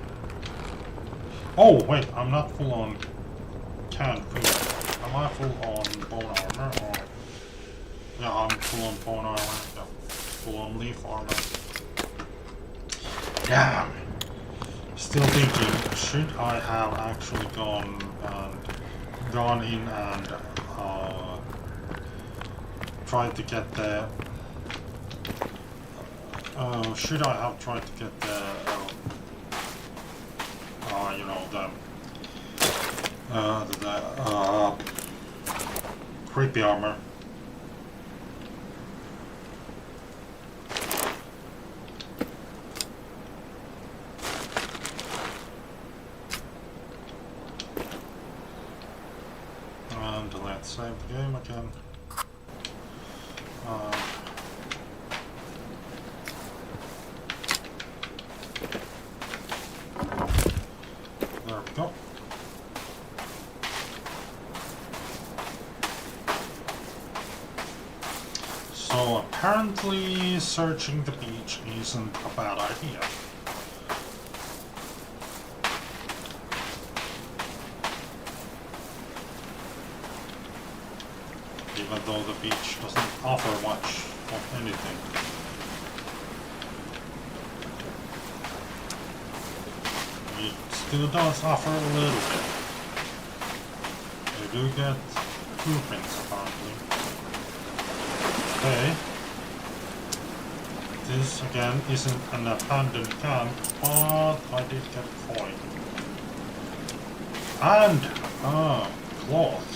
Oh, wait, I'm not full on canned food. Am I full on bone armor? Or... Yeah, I'm full on bone armor. Yeah, full on leaf armor. Damn! Still thinking, should I have actually gone in and tried to get the... should I have tried to get the... you know, the creepy armor? Save the game again. There we go. So apparently searching the beach isn't a bad idea. even though the beach doesn't offer much of anything. It still does offer a little bit. You do get blueprints apparently. Okay. This again isn't an abandoned camp, but I did get a coin. And cloth.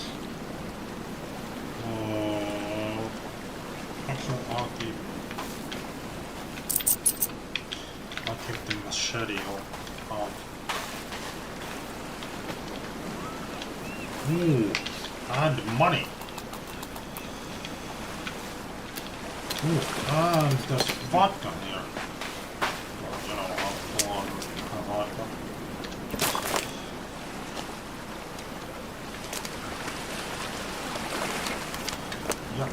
Actually, I'll keep the machete out. Ooh, and money. Ooh, and there's vodka here. Well, you know, I'll pull on a vodka. Yeah,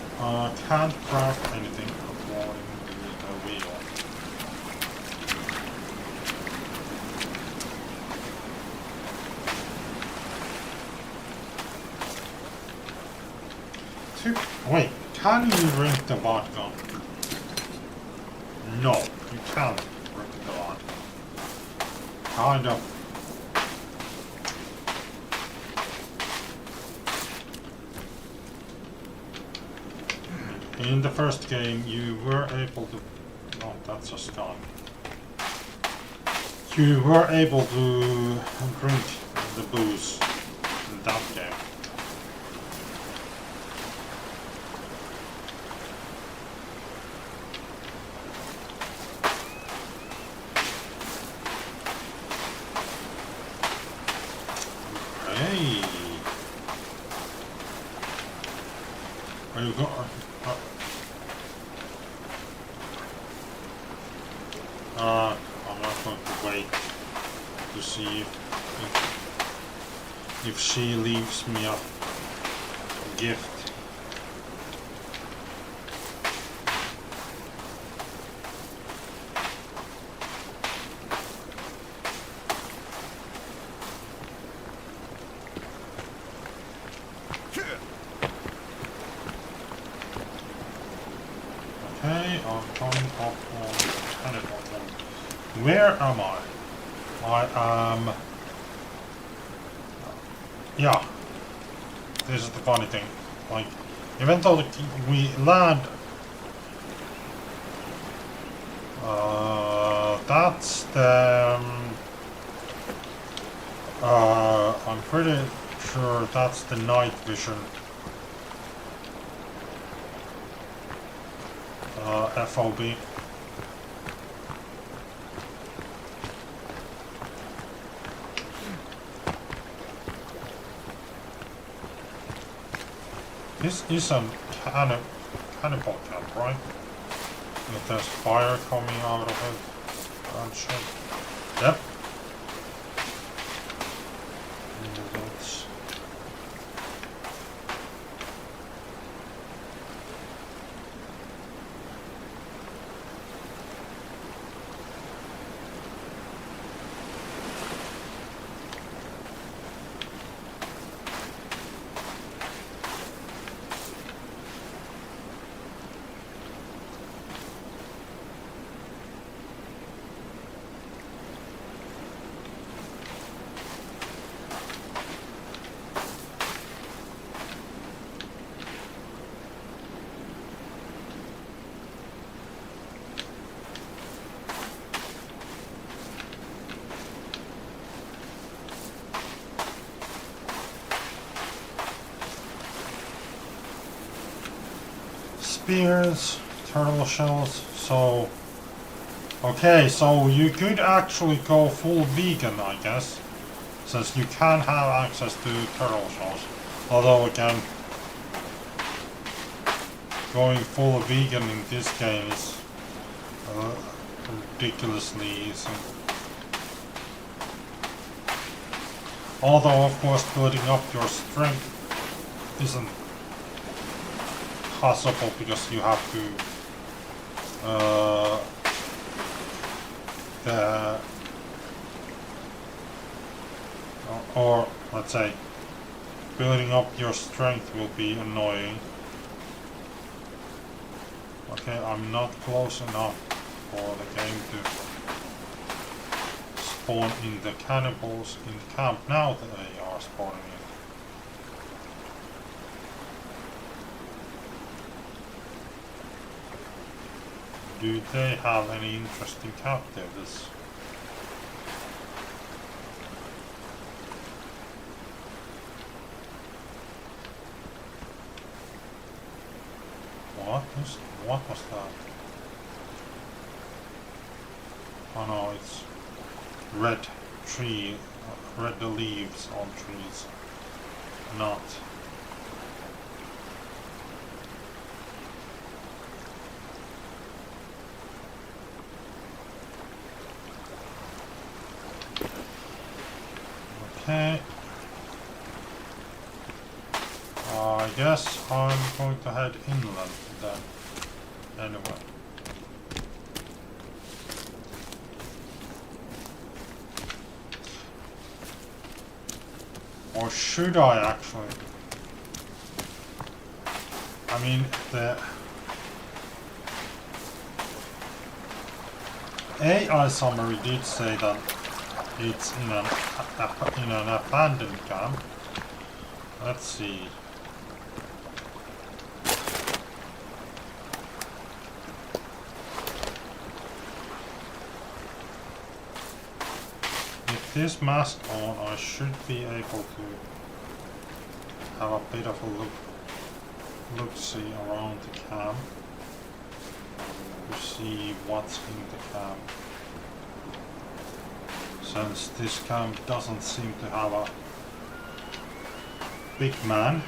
can't craft anything according to the wheel. Wait, can you drink the vodka? No, you can't drink the vodka. Kind of. In the first game, you were able to... Oh, that's just gone. You were able to drink the booze in that game. Hey! Are you going... I'm not going to wait to see if she leaves me a gift. Okay, I'm coming up on Canada. Where am I? I am... Yeah. This is the funny thing. Like, even though we land... that's the... I'm pretty sure that's the night vision. FOB. This is a cannibal camp, right? If there's fire coming out of it, I'm sure. Yep. That's... Spears, turtle shells, so... Okay, so you could actually go full vegan, I guess, since you can have access to turtle shells. Although, again, going full vegan in this game is ridiculously easy. Although, of course, building up your strength isn't possible because you have to or let's say building up your strength will be annoying Okay, I'm not close enough for the game to spawn in the cannibals in camp. Now they are spawning in. Do they have any interesting captives? What was that? Oh no, it's red tree, red leaves on trees. Not. Okay. I guess I'm going to head inland then. Anyway. Or should I actually? I mean, the AI summary did say that it's in an abandoned camp. Let's see. With this mask on, I should be able to have a bit of a look-see around the camp to see what's in the camp. Since this camp doesn't seem to have a big man.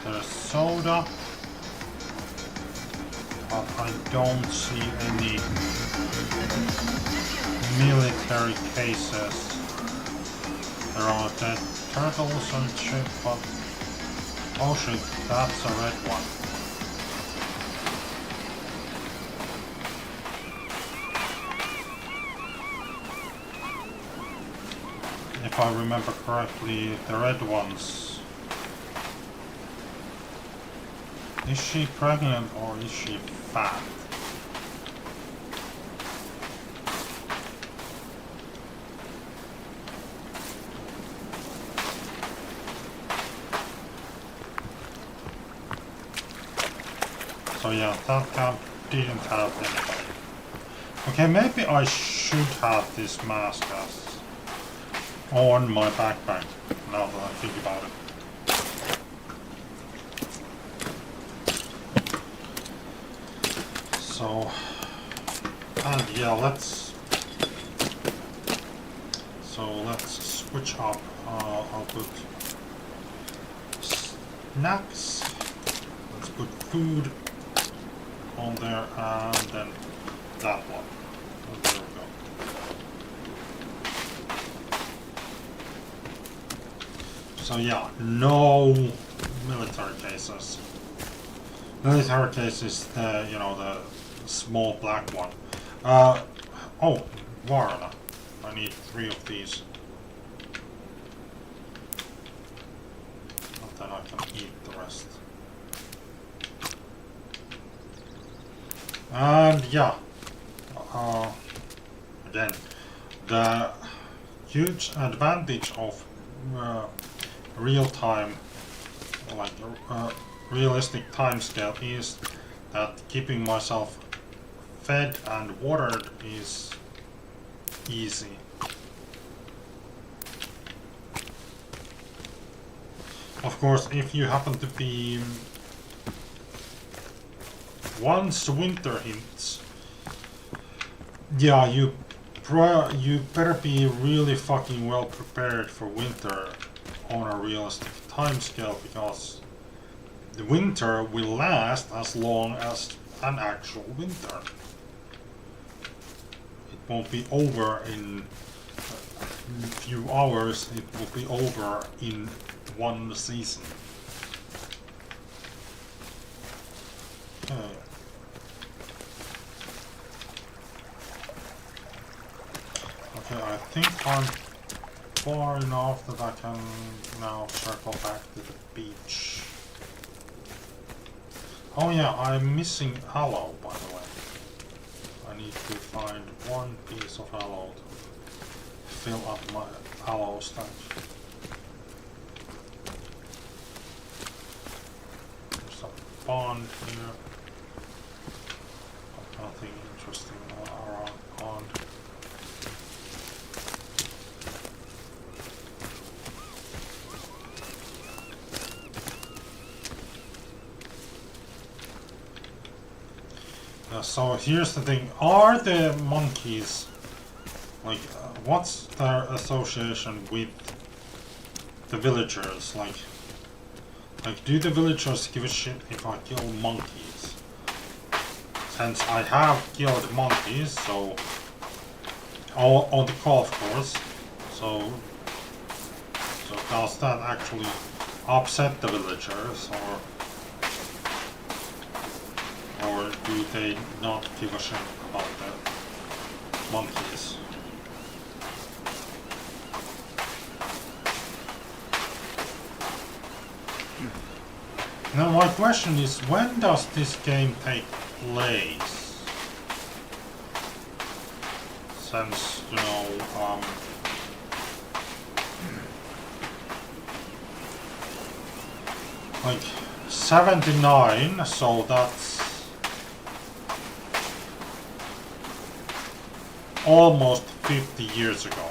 There's soda, but I don't see any military cases. There are dead turtles and shit, but oh shit, that's a red one. If I remember correctly, the red ones. Is she pregnant or is she fat? So yeah, that camp didn't have anybody. Okay, maybe I should have this mask as on my backpack, now that I think about it. So, and yeah, let's switch up. I'll put snacks. Let's put food on there, and then that one. And there we go. So yeah, no military cases. Military case is the, you know, the small black one. Oh, Varna. I need 3 of these. And then I can eat the rest. And yeah, again, the huge advantage of real-time, like realistic timescale, is that keeping myself fed and watered is easy. Of course, if you happen to be, once winter hits, yeah, you better be really fucking well prepared for winter on a realistic timescale, because the winter will last as long as an actual winter. It won't be over in a few hours, it will be over in one season. Okay. Okay, I think I'm far enough that I can now circle back to the beach. Oh yeah, I'm missing aloe, by the way. I need to find one piece of aloe to fill up my aloe stash. There's a pond here. But nothing interesting around pond. So here's the thing, are the monkeys, like, what's their association with the villagers? Like, do the villagers give a shit if I kill monkeys? Since I have killed monkeys, so, on the golf course, so does that actually upset the villagers, or do they not give a shit about the monkeys? Now my question is, when does this game take place? Since, you know, like 79, so that's almost 50 years ago.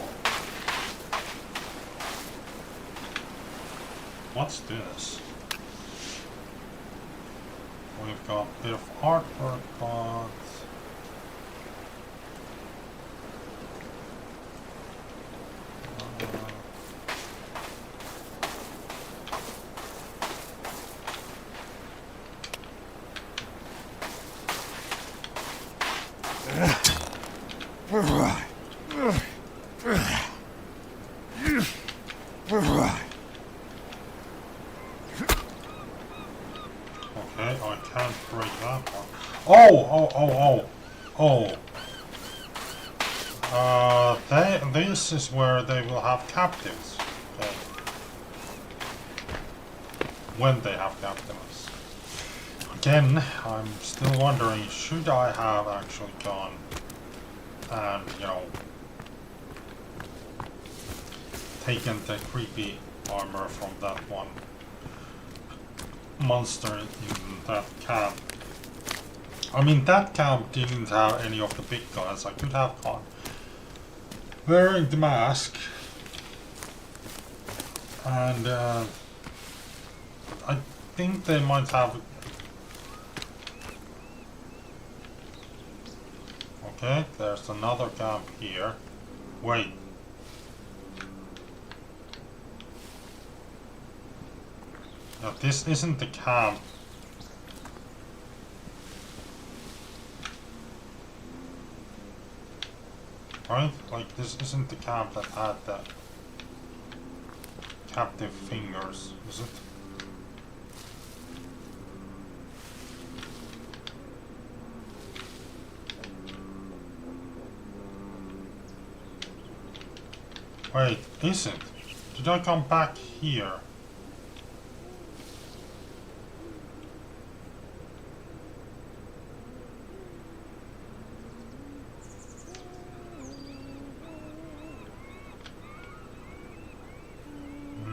What's this? We've got a bit of artwork, but okay, I can't break that one. This is where they will have captives. Okay. When they have captives. Again, I'm still wondering, should I have actually gone and, you know, taken the creepy armor from that one monster in that camp? I mean, that camp didn't have any of the big guns. I could have gone wearing the mask, and I think they might have. Okay, there's another camp here. Wait. Now, this isn't the camp. Right? Like, this isn't the camp that had the captive fingers, is it? Wait, is it? Did I come back here?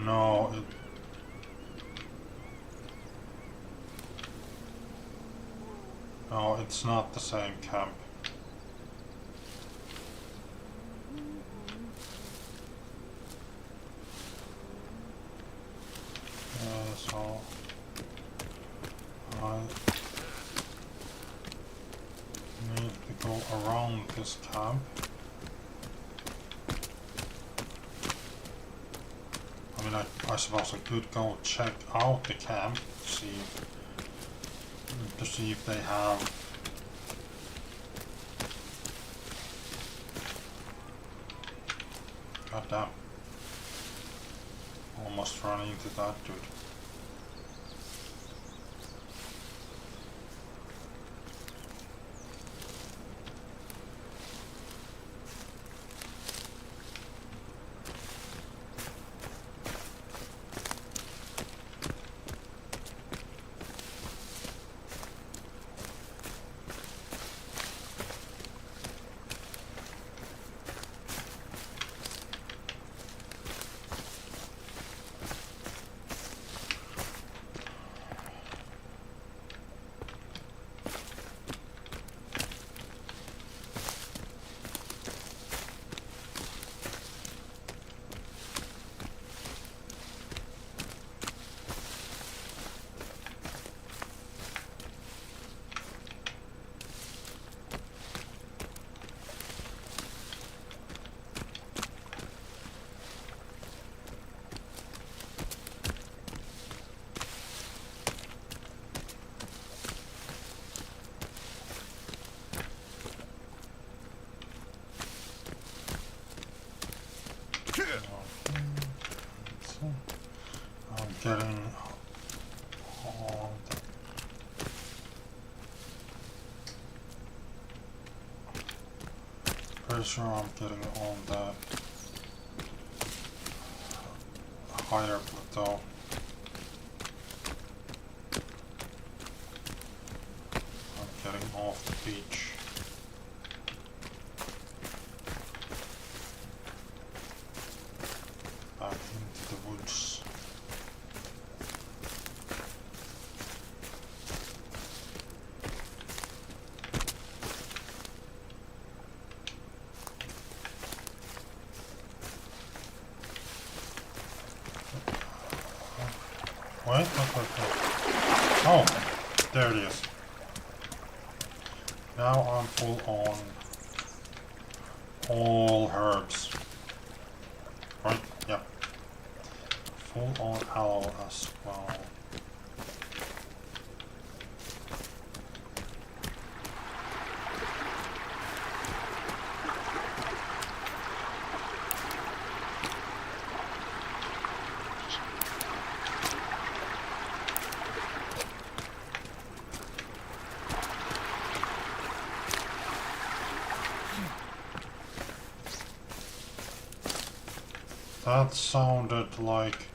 No, no, it's not the same camp. So I need to go around this camp. I mean, I suppose I could go check out the camp to see if they have. God damn. Almost run into that dude. getting on the pretty sure I'm getting on the higher plateau. I'm getting off the beach. Back into the woods. Wait. Oh, there it is. Now I'm full on all herbs. Right? Yep. Full on aloe as well. That sounded like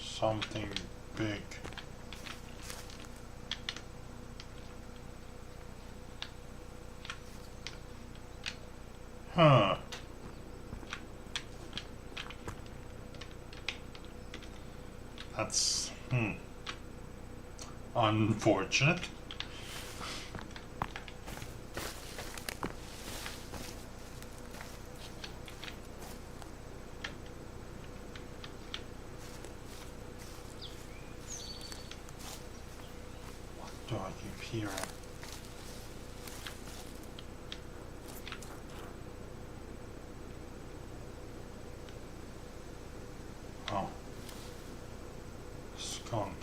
something big. Huh. That's unfortunate. Do I keep hearing? Oh. Skunk.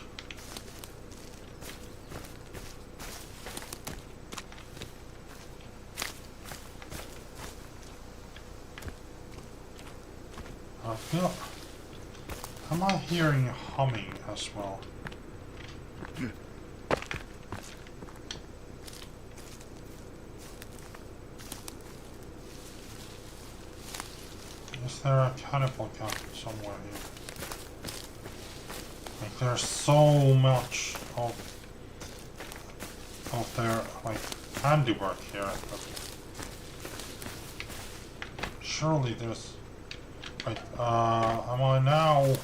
I feel... Am I hearing humming as well? Is there a cannibal camp somewhere here? Like there's so much of their like handiwork here, but surely there's wait, am I now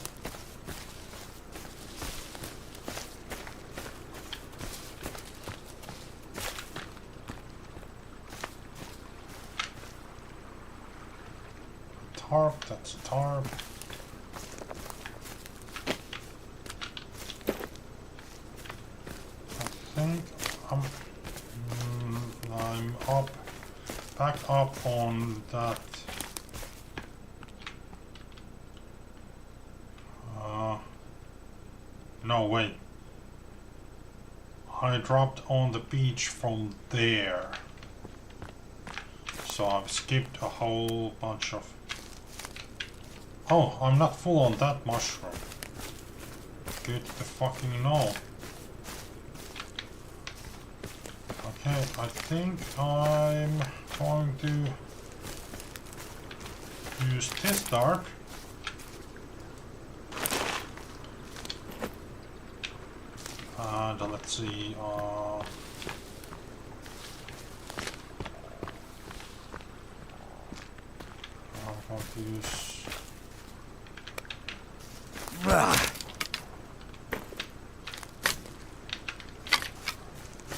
tarp? That's a tarp. I think I'm up, back up on that. No, wait. I dropped on the beach from there. So I've skipped a whole bunch of... Oh, I'm not full on that mushroom. Good to fucking know. Okay, I think I'm going to use this dart. And let's see, I'm going to use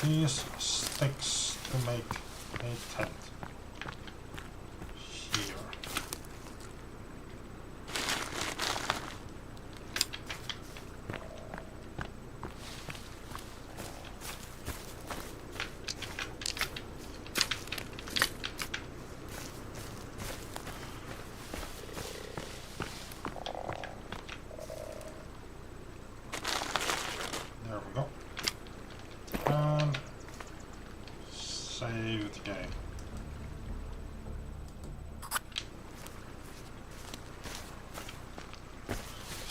these sticks to make a tent here. There we go. And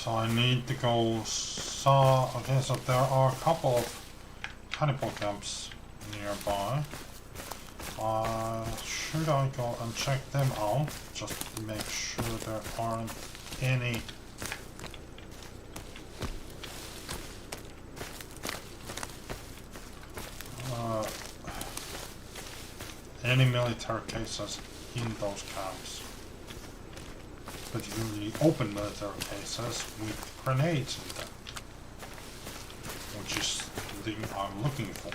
So I need to go okay, so there are a couple of cannibal camps nearby. Should I go and check them out? Just to make sure there aren't any military cases in those camps. Particularly open military cases with grenades in them, which is the thing I'm looking for.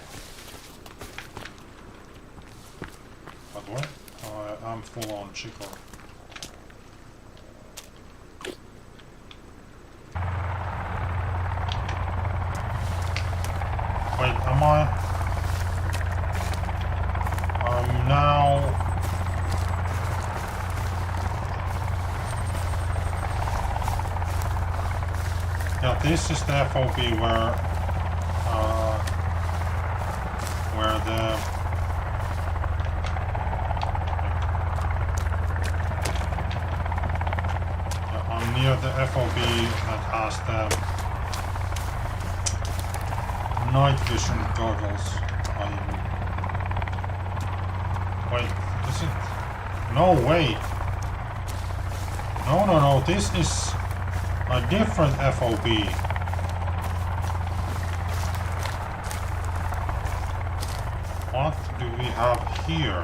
By the way, I am full on chicken. Wait, am I? I'm now. Yeah, this is the FOB where the I'm near the FOB that has the night vision goggles. Wait, is it? No, wait. No, this is a different FOB. What do we have here?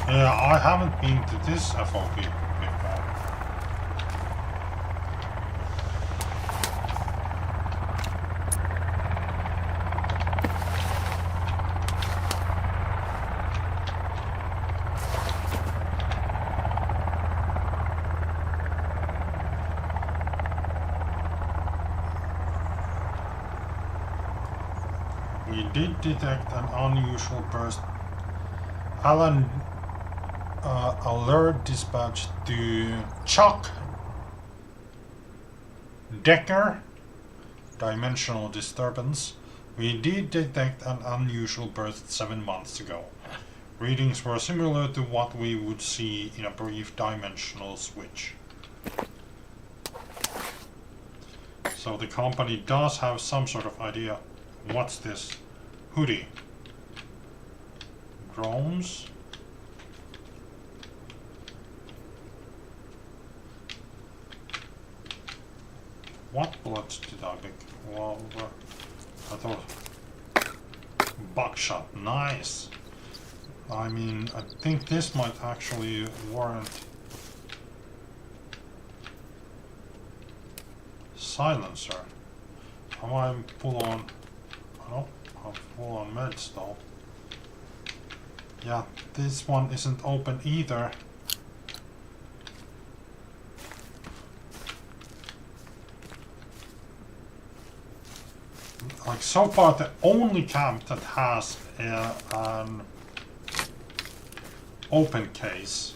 Yeah, I haven't been to this FOB before. We did detect an unusual burst. Alan, alert dispatch to Chuck Decker. Dimensional disturbance. We did detect an unusual burst 7 months ago. Readings were similar to what we would see in a brief dimensional switch. So the company does have some sort of idea. What's this? Hoodie. Drones. What bullets did I pick? Well, I thought buckshot. Nice. I mean, I think this might actually warrant silencer. Am I full on? No, I'm full on meds though. Yeah, this one isn't open either. Like so far, the only camp that has an open case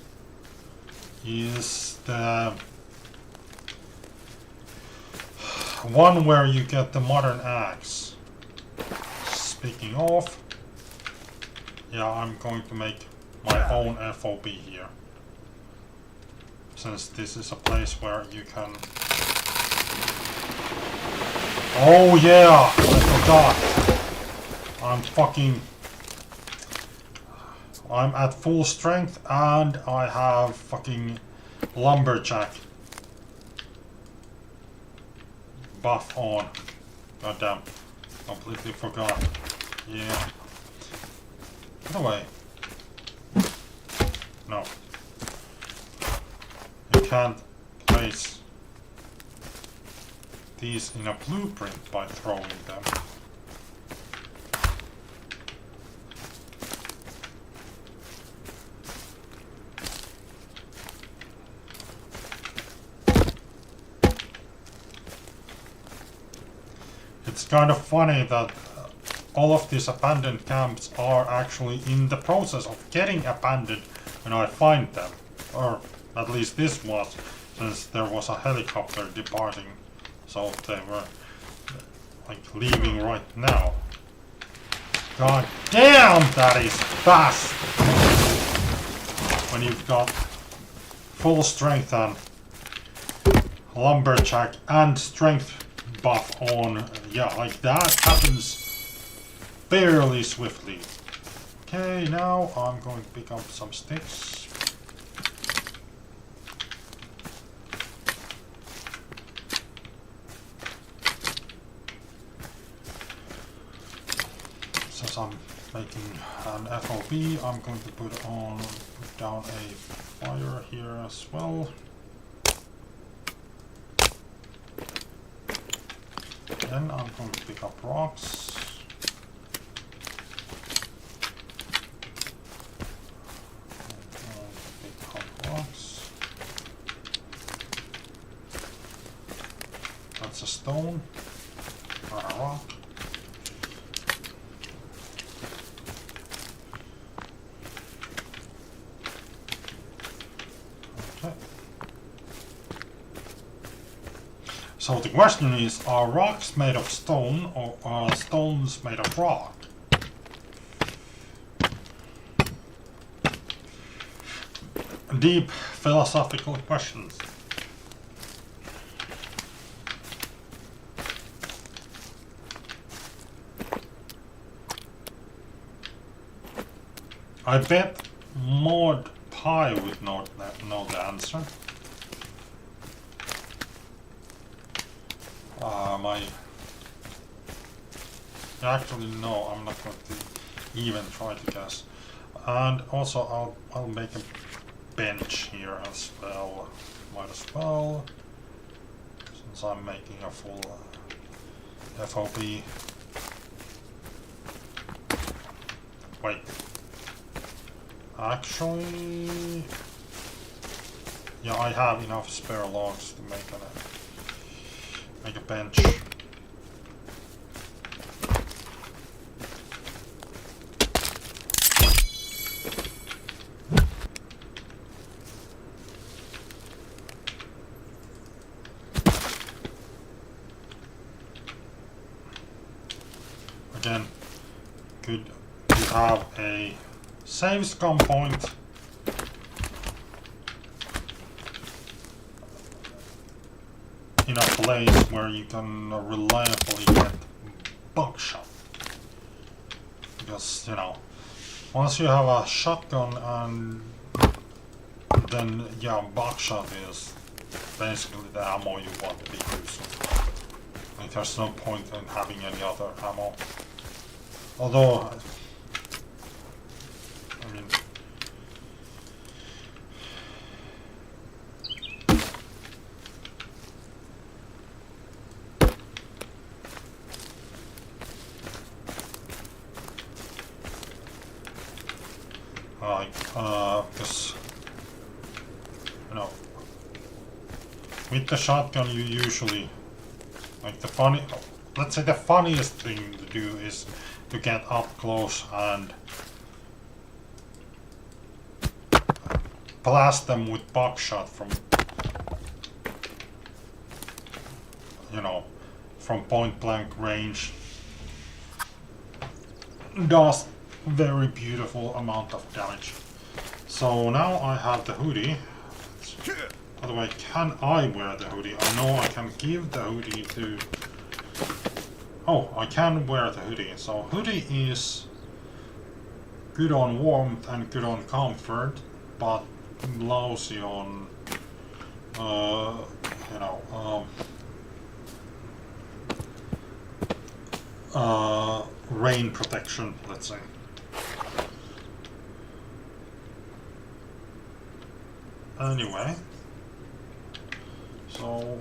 is the one where you get the modern axe. Speaking of, yeah, I'm going to make my own FOB here, since this is a place where you can. Oh yeah, I forgot. I'm at full strength and I have fucking lumberjack buff on. Goddamn, completely forgot. Yeah. Get away. No. You can't place these in a blueprint by throwing them. It's kind of funny that all of these abandoned camps are actually in the process of getting abandoned when I find them. Or at least this was, since there was a helicopter departing. So they were like leaving right now. God damn, that is fast! When you've got full strength and lumberjack and strength buff on. Yeah, like that happens fairly swiftly. Okay, now I'm going to pick up some sticks. Since I'm making an FOB, I'm going to put down a fire here as well. Then I'm going to pick up rocks. That's a stone or a rock. Okay. So the question is, are rocks made of stone or are stones made of rock? Deep philosophical questions. I bet Mod Pi would know the answer. Actually, no, I'm not going to even try to guess. And also, I'll make a bench here as well. Might as well, since I'm making a full FOB. Wait. Actually, yeah, I have enough spare logs to make a bench. Again, good to have a save scum point in a place where you can reliably get buckshot. Because, you know, once you have a shotgun and then, yeah, buckshot is basically the ammo you want to be using. Like, there's no point in having any other ammo. Although, I mean, because, you know, with the shotgun you usually, like let's say the funniest thing to do is to get up close and blast them with buckshot from, you know, from point blank range. Does very beautiful amount of damage. So now I have the hoodie. By the way, can I wear the hoodie? I know I can give the hoodie to... Oh, I can wear the hoodie. So hoodie is good on warmth and good on comfort, but lousy on, you know, rain protection, let's say. Anyway, so,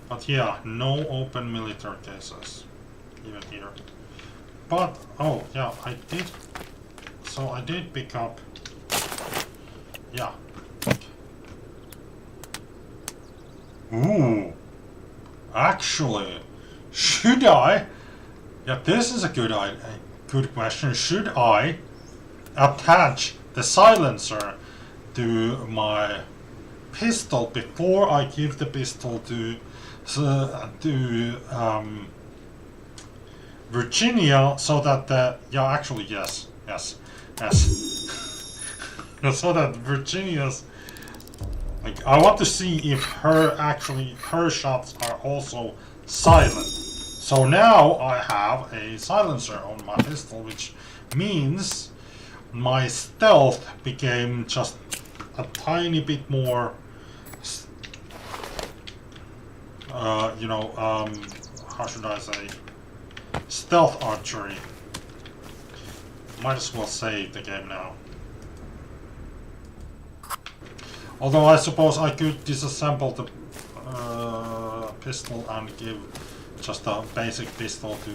but yeah, no open military cases, even here. But, oh, yeah, I did pick up, yeah. Ooh, actually, should I? Yeah, this is a good question. Should I attach the silencer to my pistol before I give the pistol to Virginia, so that the actually yes, so that Virginia's Like, I want to see if her shots are also silent. So now I have a silencer on my pistol, which means my stealth became just a tiny bit more, how should I say, stealth archery. Might as well save the game now. Although I suppose I could disassemble the pistol and give just a basic pistol to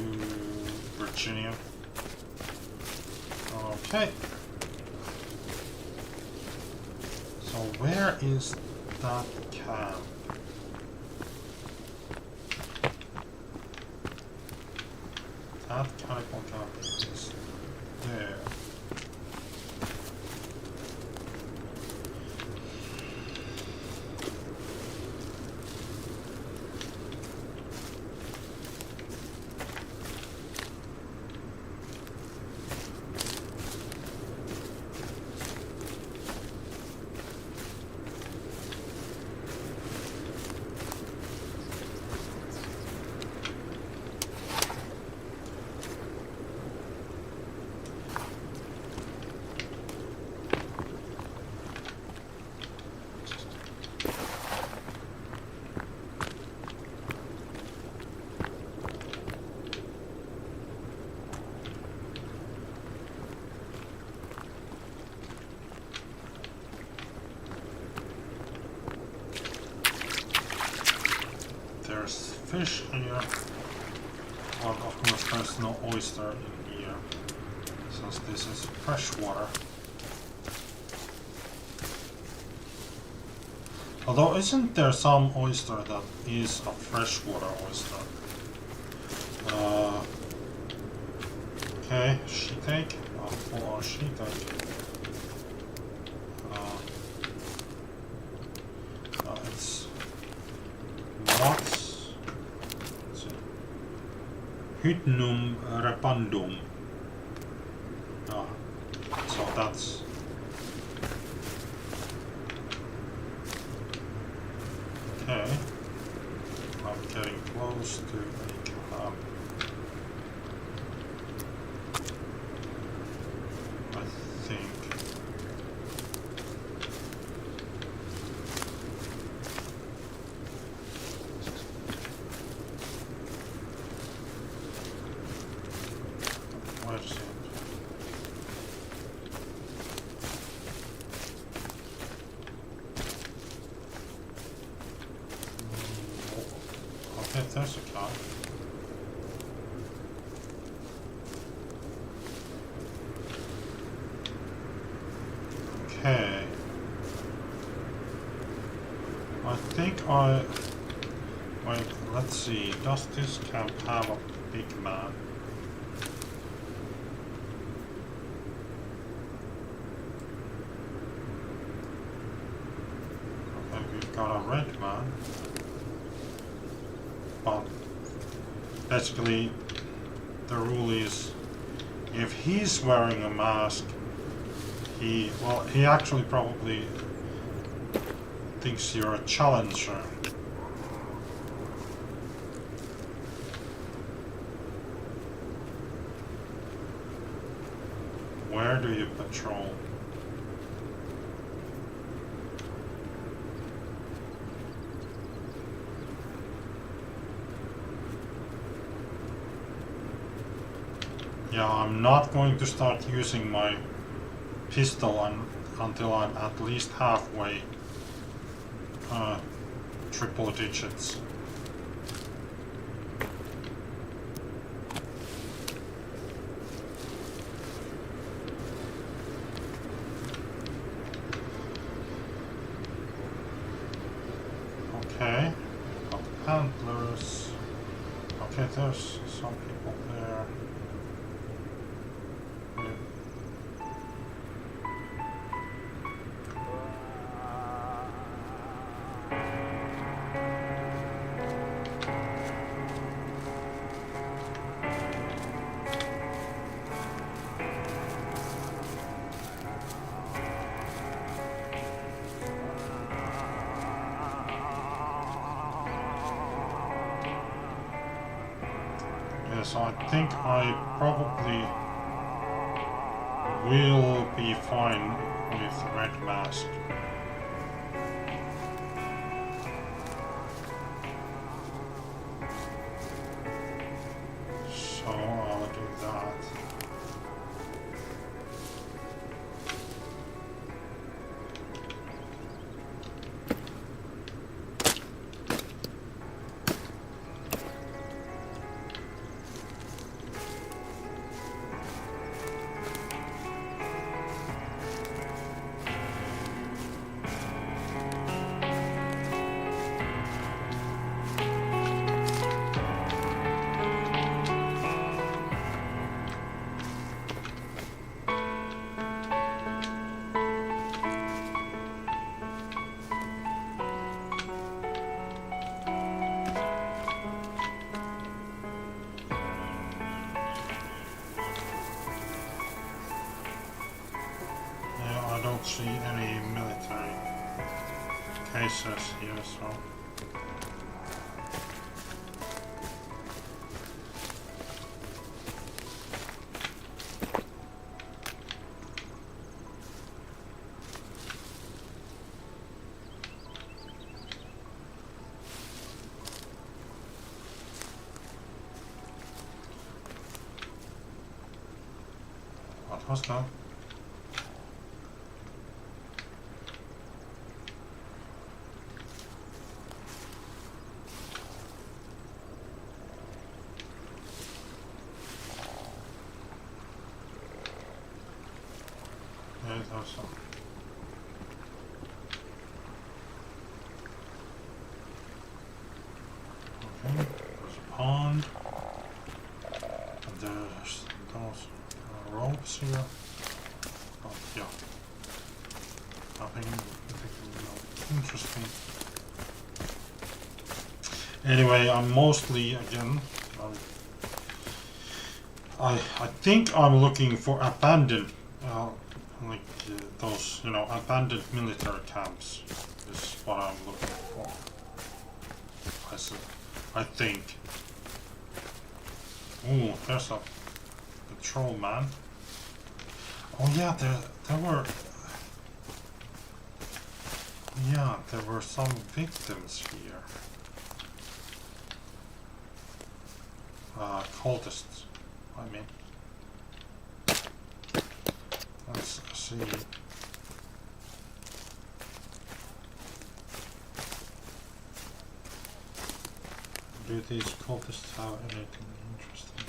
Virginia. Okay. So where is that camp? That cannibal camp is there. There's fish here, but of course there's no oyster in here, since this is freshwater. Although isn't there some oyster that is a freshwater oyster? Okay, sheet-egg. Full on sheet-egg. It's what? Hypnum repandum. So that's okay. I'm getting close to a camp. I think. Where's it? Okay, there's a car. Okay. I think wait, let's see. Does this camp have a big man? Okay, we've got a red man. But basically the rule is if he's wearing a mask, he actually probably thinks you're a challenger. Where do you patrol? Yeah, I'm not going to start using my pistol until I'm at least halfway triple digits. Okay, got antlers. Okay, there's some people there. Okay, so I think I probably will be fine with red mask. So I'll do that. I don't see any military cases here, so... What was that? Some. Okay, there's a pond. And there's those ropes here. Oh, yeah. Nothing particularly interesting. Anyway, I'm mostly, again, I think I'm looking for abandoned like those, abandoned military camps is what I'm looking for. I think. Ooh, there's a patrolman. Oh yeah, there were. Yeah, there were some victims here. Cultists, I mean. Let's see. Do these cultists have anything interesting?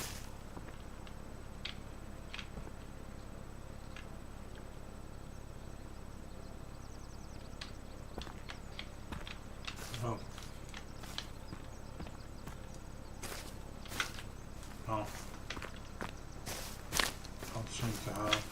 No. No. Don't seem to have.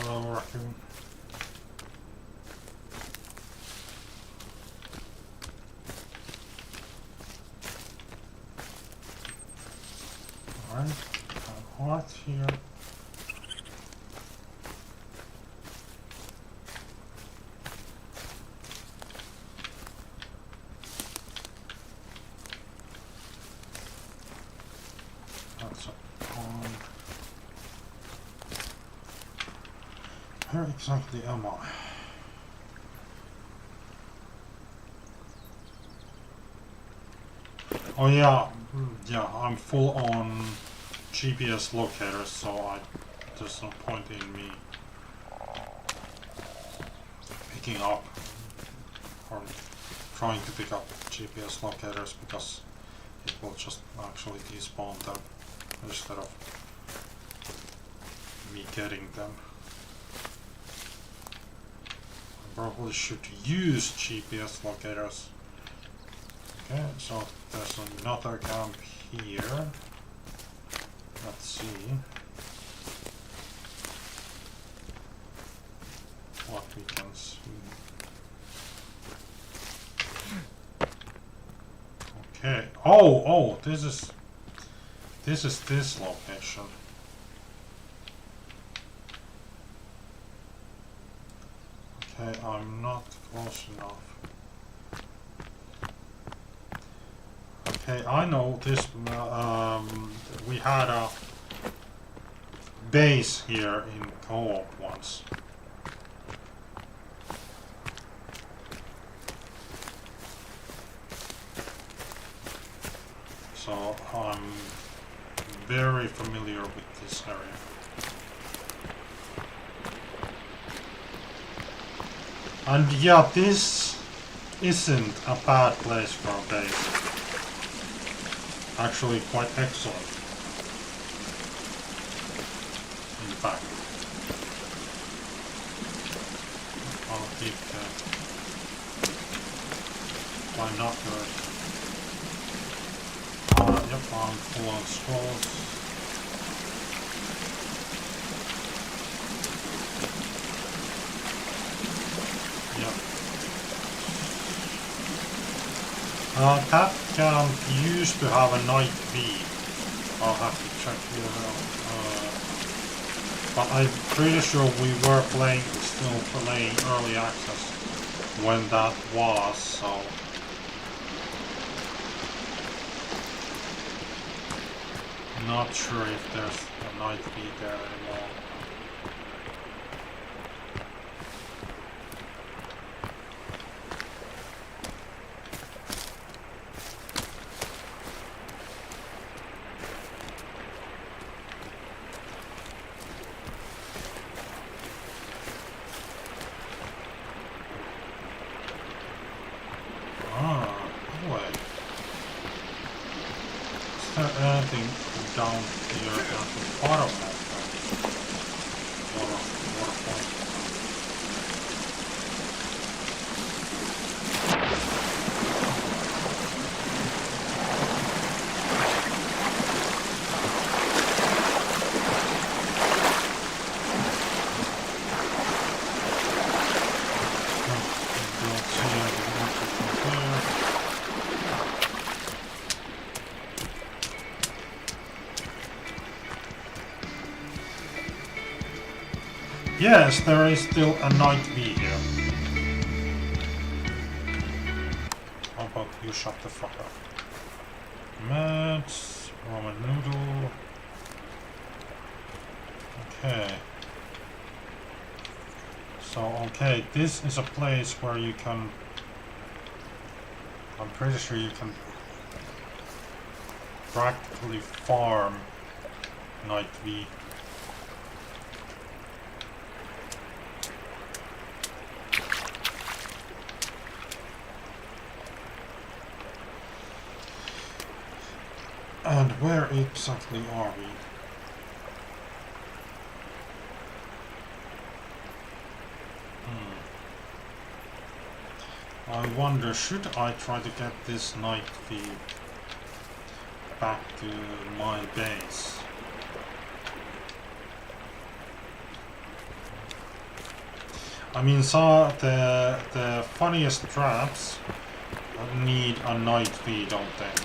Hello, raccoon. Alright, what here? That's a pond. Where exactly am I? Oh yeah, I'm full on GPS locators, so there's no point in me picking up or trying to pick up GPS locators because it will just actually despawn them instead of me getting them. I probably should use GPS locators. Okay, so there's another camp here. Let's see. what we can see. Okay. Oh, this is this location. Okay, I'm not close enough. Okay, I know this. We had a base here in co-op once. So I'm very familiar with this area. And yeah, this isn't a bad place for a base. Actually quite excellent. In fact. I'll keep the binoculars. Yep, I'm full on scrolls. Yep. That camp used to have a night feed. I'll have to check here now. But I'm pretty sure we were still playing early access when that was, so. Not sure if there's a night feed there anymore. Anyway. Is there anything down here at the bottom of the water point? Don't see any water from here. Yes, there is still a night V here. How about you shut the fuck up? Meds, ramen noodle. Okay. So, okay, this is a place where you can... I'm pretty sure you can practically farm night V. And where exactly are we? I wonder, should I try to get this night feed back to my base? I mean, the funniest traps need a night feed, don't they?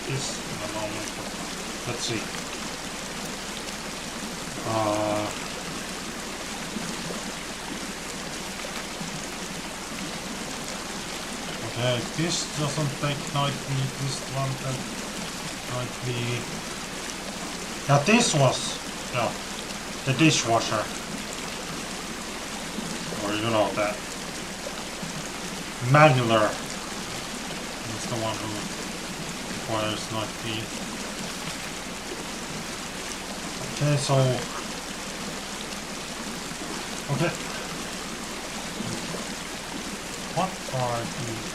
This in a moment, but let's see. Okay, this doesn't take night feed, this one takes night feed. Now this was, yeah, the dishwasher. Or you know that. Manular is the one who requires night feed. Okay, so... Okay. What are these?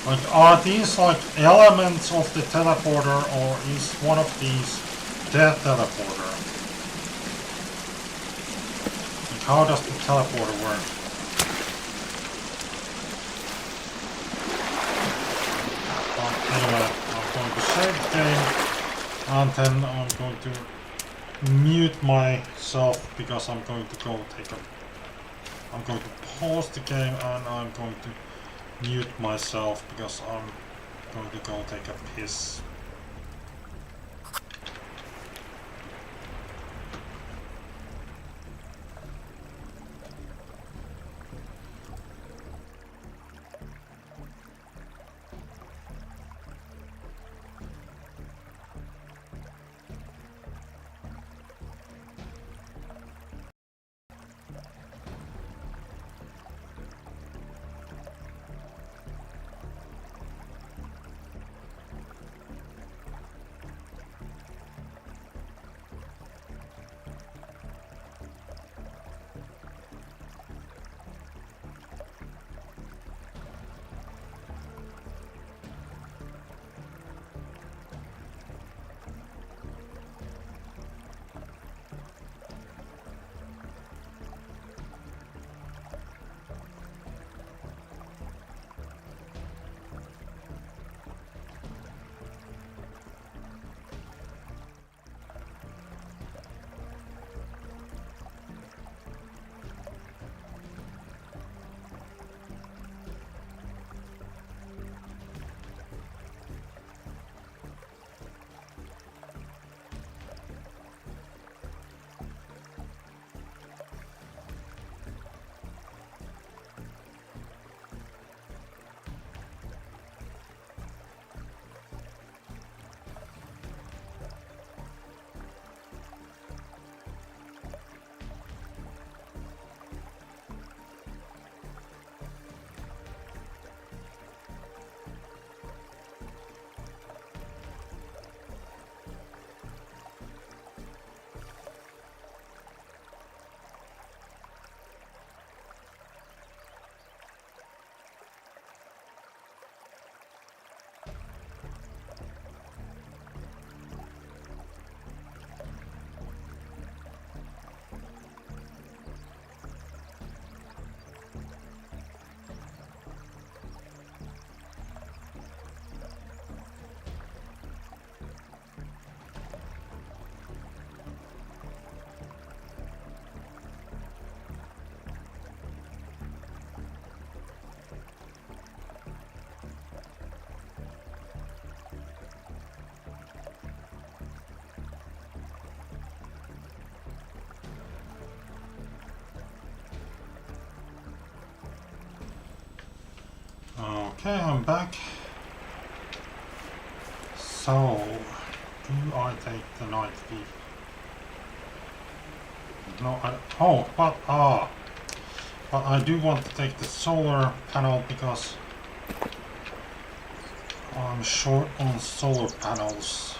Like, are these like elements of the teleporter, or is one of these the teleporter? Like, how does the teleporter work? But anyway, I'm going to save the game, and then I'm going to mute myself because I'm going to go take a... I'm going to pause the game and I'm going to mute myself because I'm going to go take a piss. Okay, I'm back. So, do I take the night thief? No, but I do want to take the solar panel because I'm short on solar panels.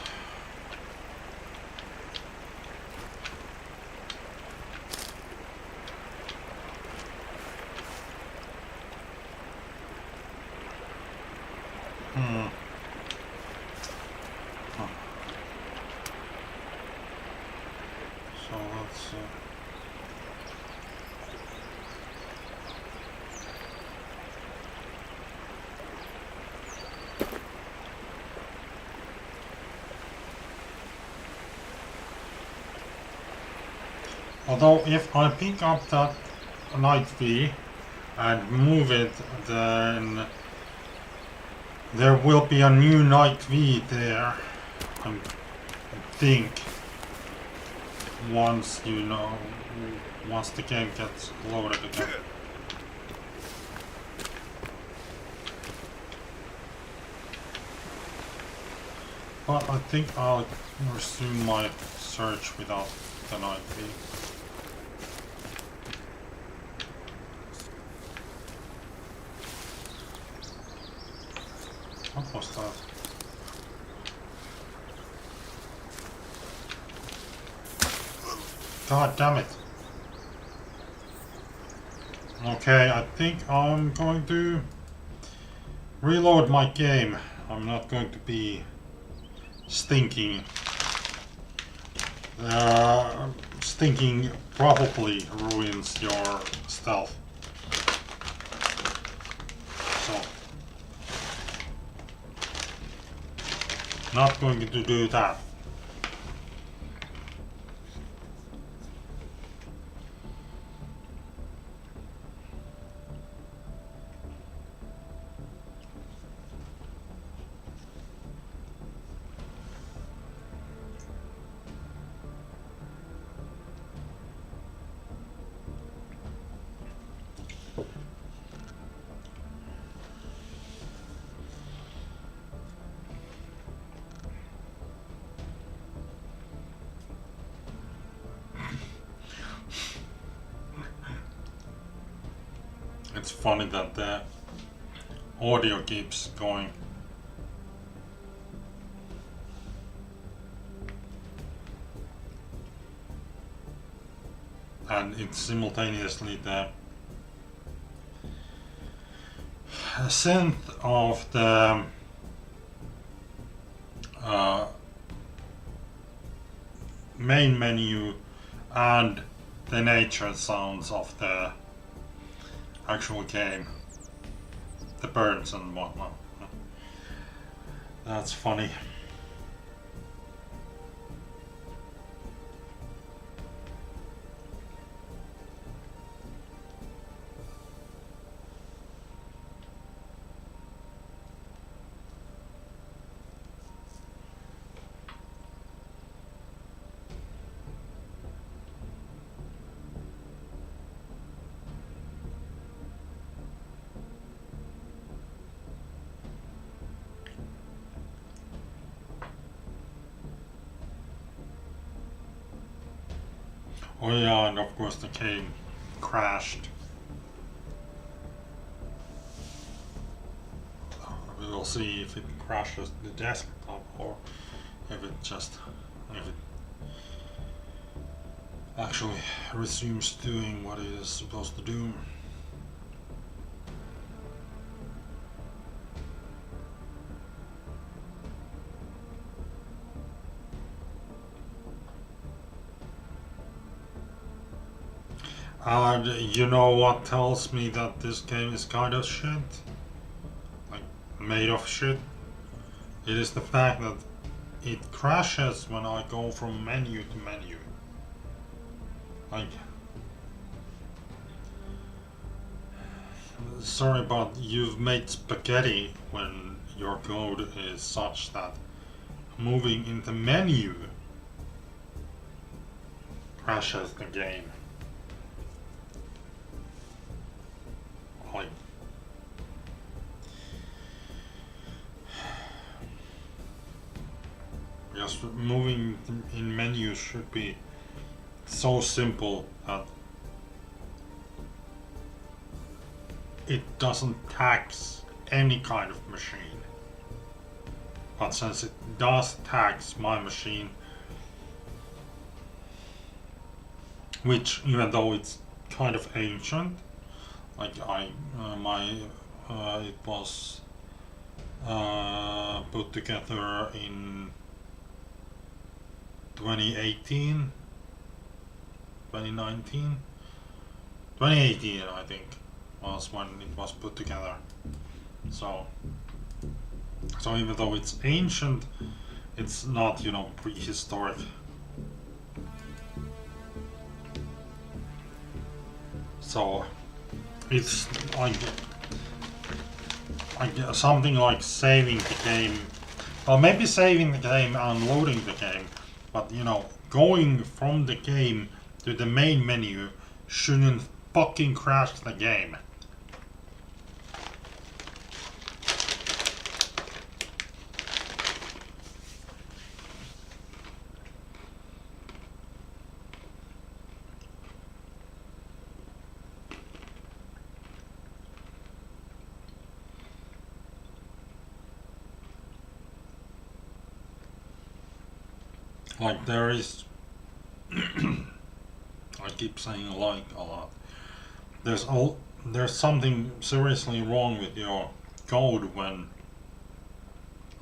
So let's although if I pick up that night V and move it, then there will be a new night V there. I think once once the game gets loaded again. But I think I'll resume my search without the night V. What was that? God damn it. Okay, I think I'm going to reload my game. I'm not going to be stinking. Stinking probably ruins your stealth. So, not going to do that. It's funny that the audio keeps going. And it's simultaneously the synth of the main menu and the nature sounds of the actual game, the birds and whatnot. That's funny. Oh yeah, and of course the game crashed. We will see if it crashes the desktop or if it actually resumes doing what it is supposed to do. And you know what tells me that this game is kind of shit? Like, made of shit? It is the fact that it crashes when I go from menu to menu. Like, sorry, but you've made spaghetti when your code is such that moving into menu crashes the game. Like, just moving in menus should be so simple that it doesn't tax any kind of machine. But since it does tax my machine, which even though it's kind of ancient, like it was put together in 2018, 2019, 2018 I think was when it was put together. So even though it's ancient, it's not, you know, prehistoric. So it's like something like saving the game. Well, maybe saving the game and loading the game, but you know, going from the game to the main menu shouldn't fucking crash the game. Like there is, I keep saying like a lot. There's something seriously wrong with your code when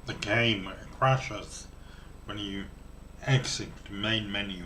the game crashes when you exit the main menu.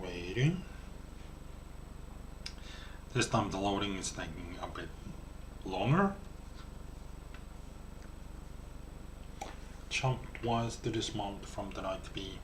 Waiting. This time the loading is taking a bit longer. Jump twice to dismount from the night B.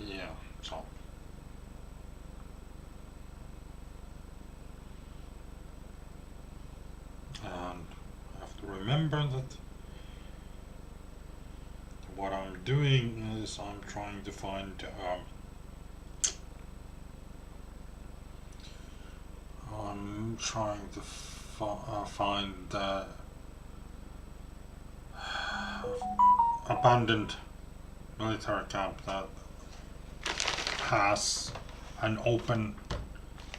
Yeah, so. And I have to remember that what I'm doing is I'm trying to find find the abandoned military camp that has an open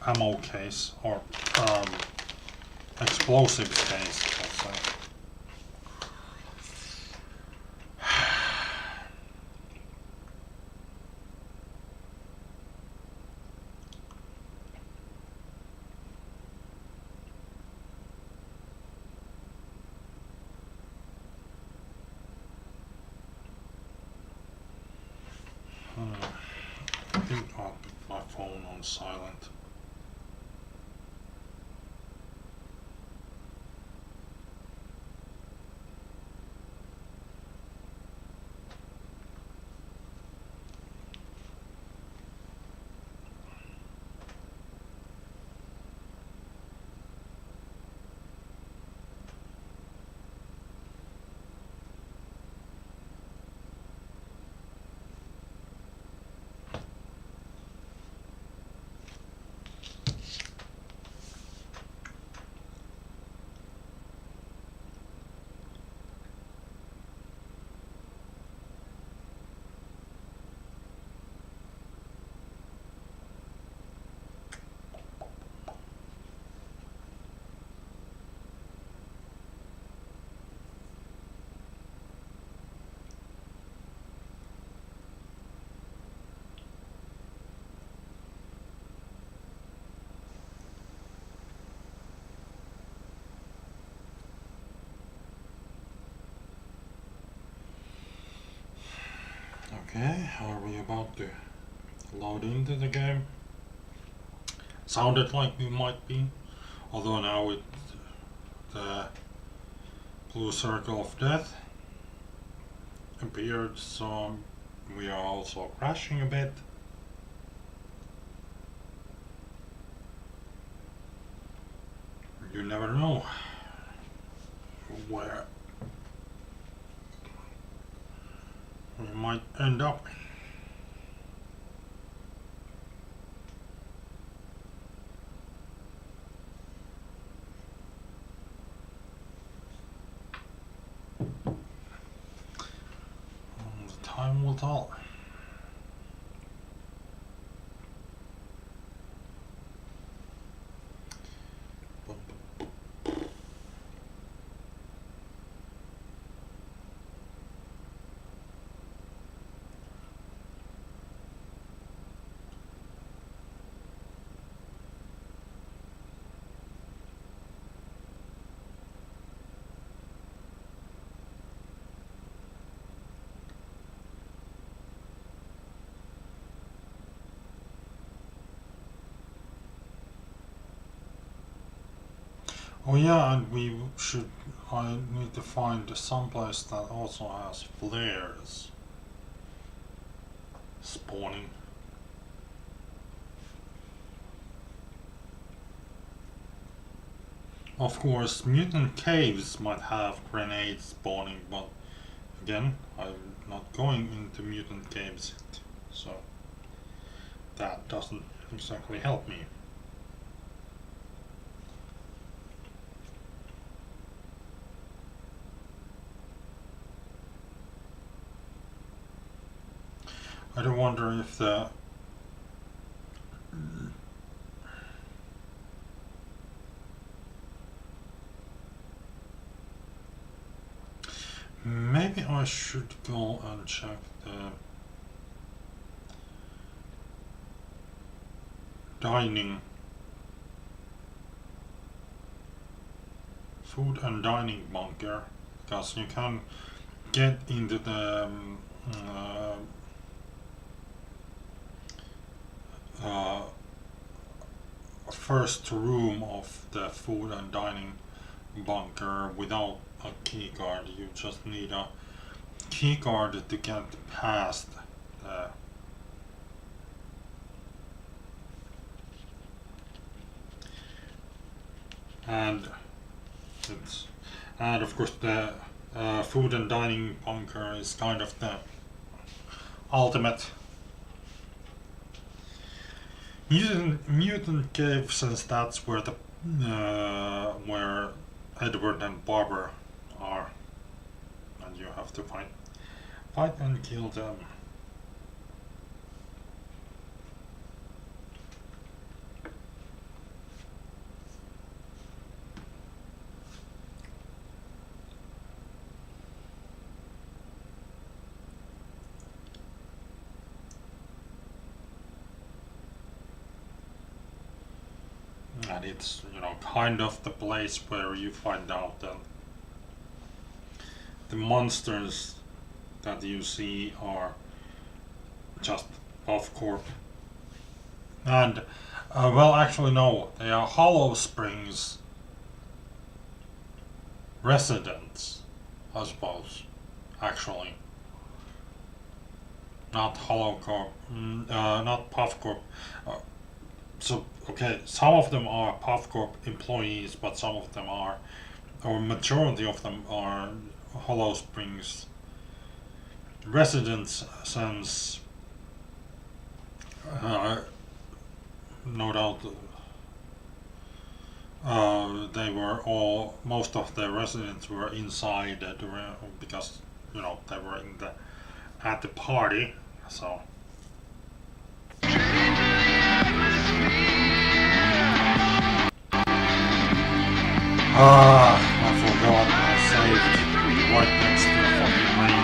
ammo case or explosives case, let's say. I think I'll put my phone on silent. Okay, are we about to load into the game? Sounded like we might be, although now with the blue circle of death appeared, so we are also crashing a bit. You never know where we might end up. Time will tell. Oh yeah, and I need to find someplace that also has flares spawning. Of course, mutant caves might have grenades spawning, but again, I'm not going into mutant caves yet, so that doesn't exactly help me. I do wonder if the maybe I should go and check the dining food and dining bunker, because you can get into the uh, first room of the food and dining bunker without a key card. You just need a key card to get past the and it's and of course the food and dining bunker is kind of the ultimate mutant cave, since that's where the where Edward and Barbara are, and you have to fight and kill them. And it's, you know, kind of the place where you find out that the monsters that you see are just PuffCorp. And well, actually no, they are Hollow Springs residents, I suppose. Actually, not HoloCorp, not PuffCorp. So okay, some of them are PuffCorp employees, but some of them are, or majority of them are Hollow Springs residents, since no doubt they were all, most of the residents were inside because, you know, they were in the at the party, so. I forgot I saved right next to the fucking rain.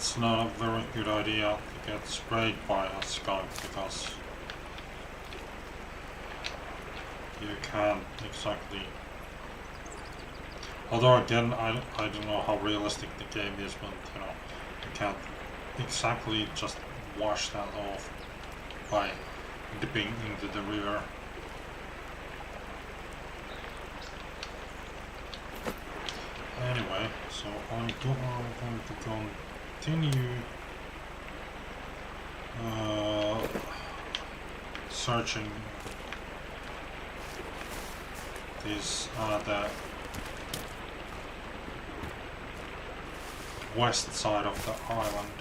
it's not a very good idea to get sprayed by a skunk because you can't exactly. Although again, I don't know how realistic the game is, but you know, you can't exactly just wash that off by dipping into the river. Anyway, so I'm going to continue searching this the west side of the island.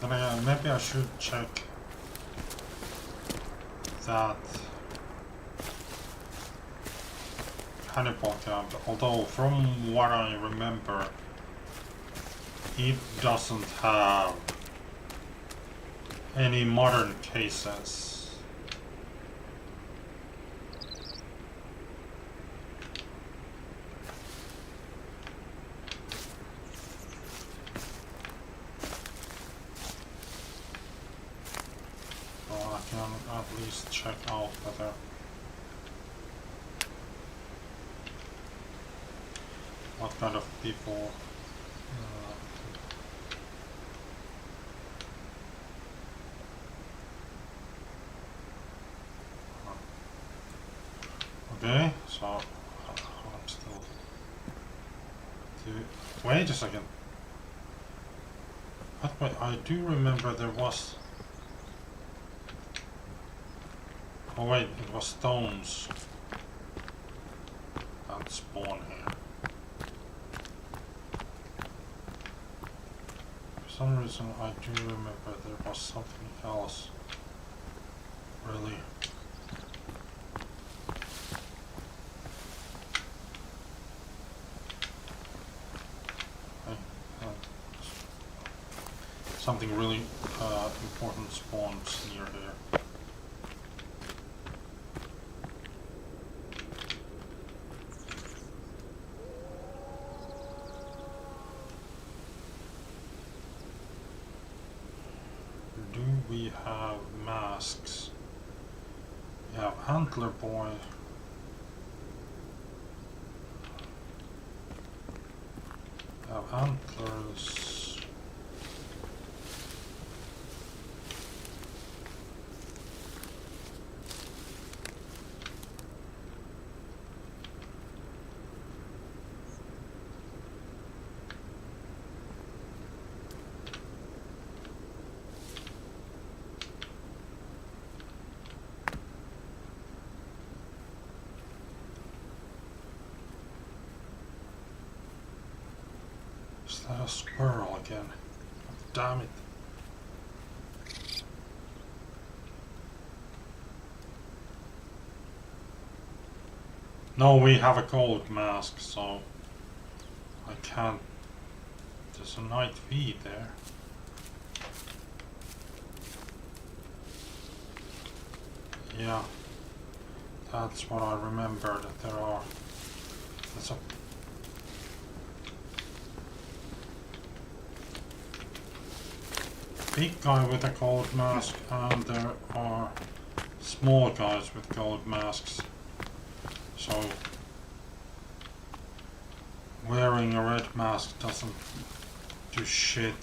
Then maybe I should check that Hannibal camp, although from what I remember it doesn't have any modern cases. At least check out whether what kind of people okay, so I'm still wait a second. But wait, I do remember there was. Oh wait, it was stones that spawn here. For some reason I do remember there was something else. Really. Something really important spawns near here. We have masks. We have Antler Boy. We have antlers. Is that a squirrel again? Damn it. No, we have a gold mask, so I can't. There's a night feed there. Yeah, that's what I remember, that there are. There's a big guy with a gold mask, and there are small guys with gold masks. So wearing a red mask doesn't do shit.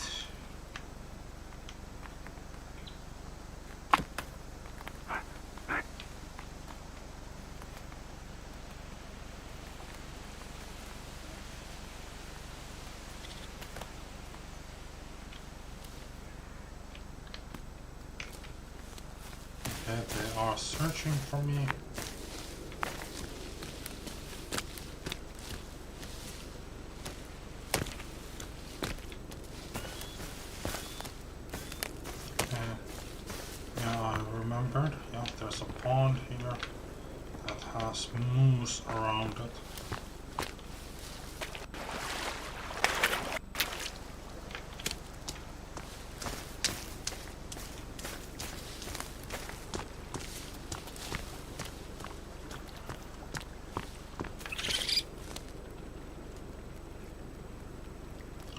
Okay, they are searching for me. there's a pond here that has moose around it.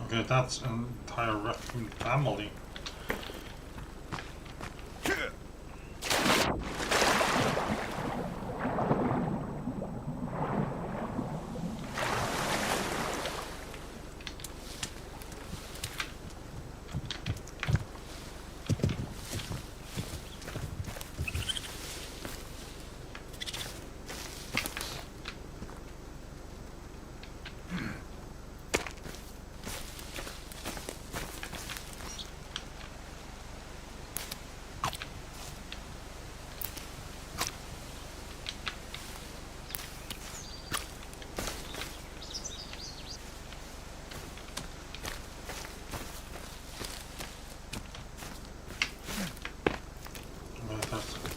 Okay, that's an entire raccoon family.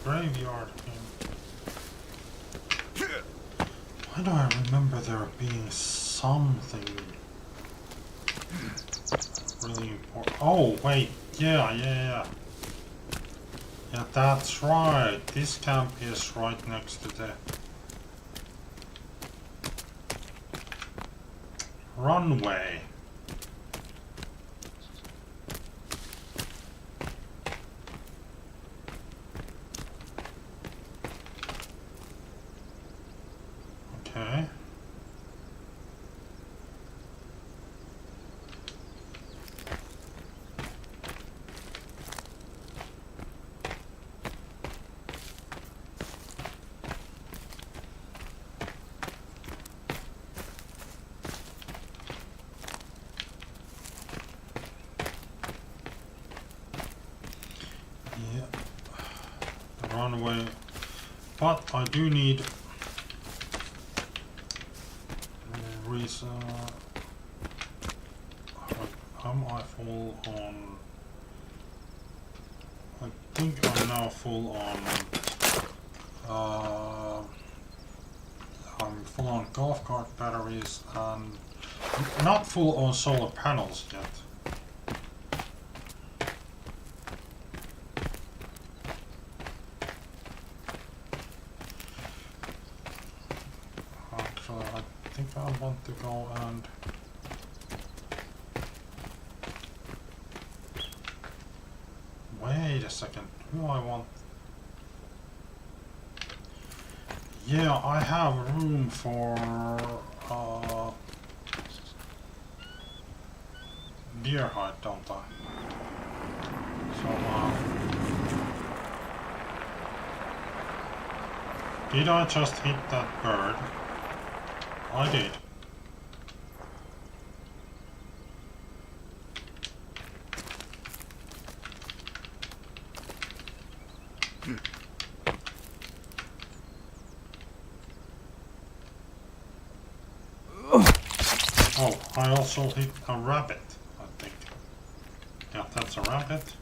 Graveyard game. Why do I remember there being something really important? Oh, wait. Yeah, that's right. This camp is right next to the runway. Okay. Yeah. The runway. But I do need reason. Am I full on? I think I'm now full on. I'm full on golf cart batteries and not full on solar panels yet. Actually, I think I want to go and wait a second. Who do I want? Yeah, I have room for deer hide, don't I? So, did I just hit that bird? I did. Oh, I also hit a rabbit, I think. Yeah, that's a rabbit.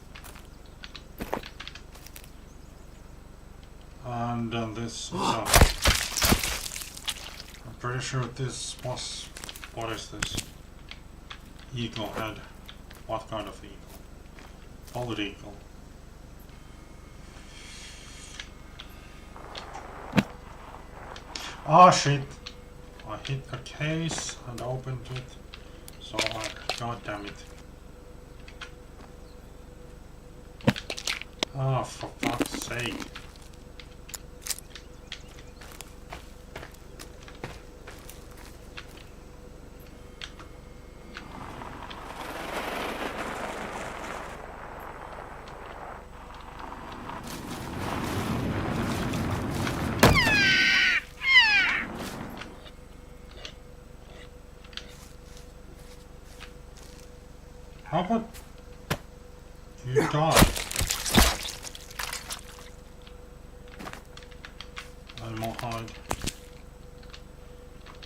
And this is a... I'm pretty sure this was... What is this? Eagle head. What kind of eagle? Bald eagle. Ah, shit! I hit a case and opened it, so god damn it. Ah, for fuck's sake. How about you die? Animal hide.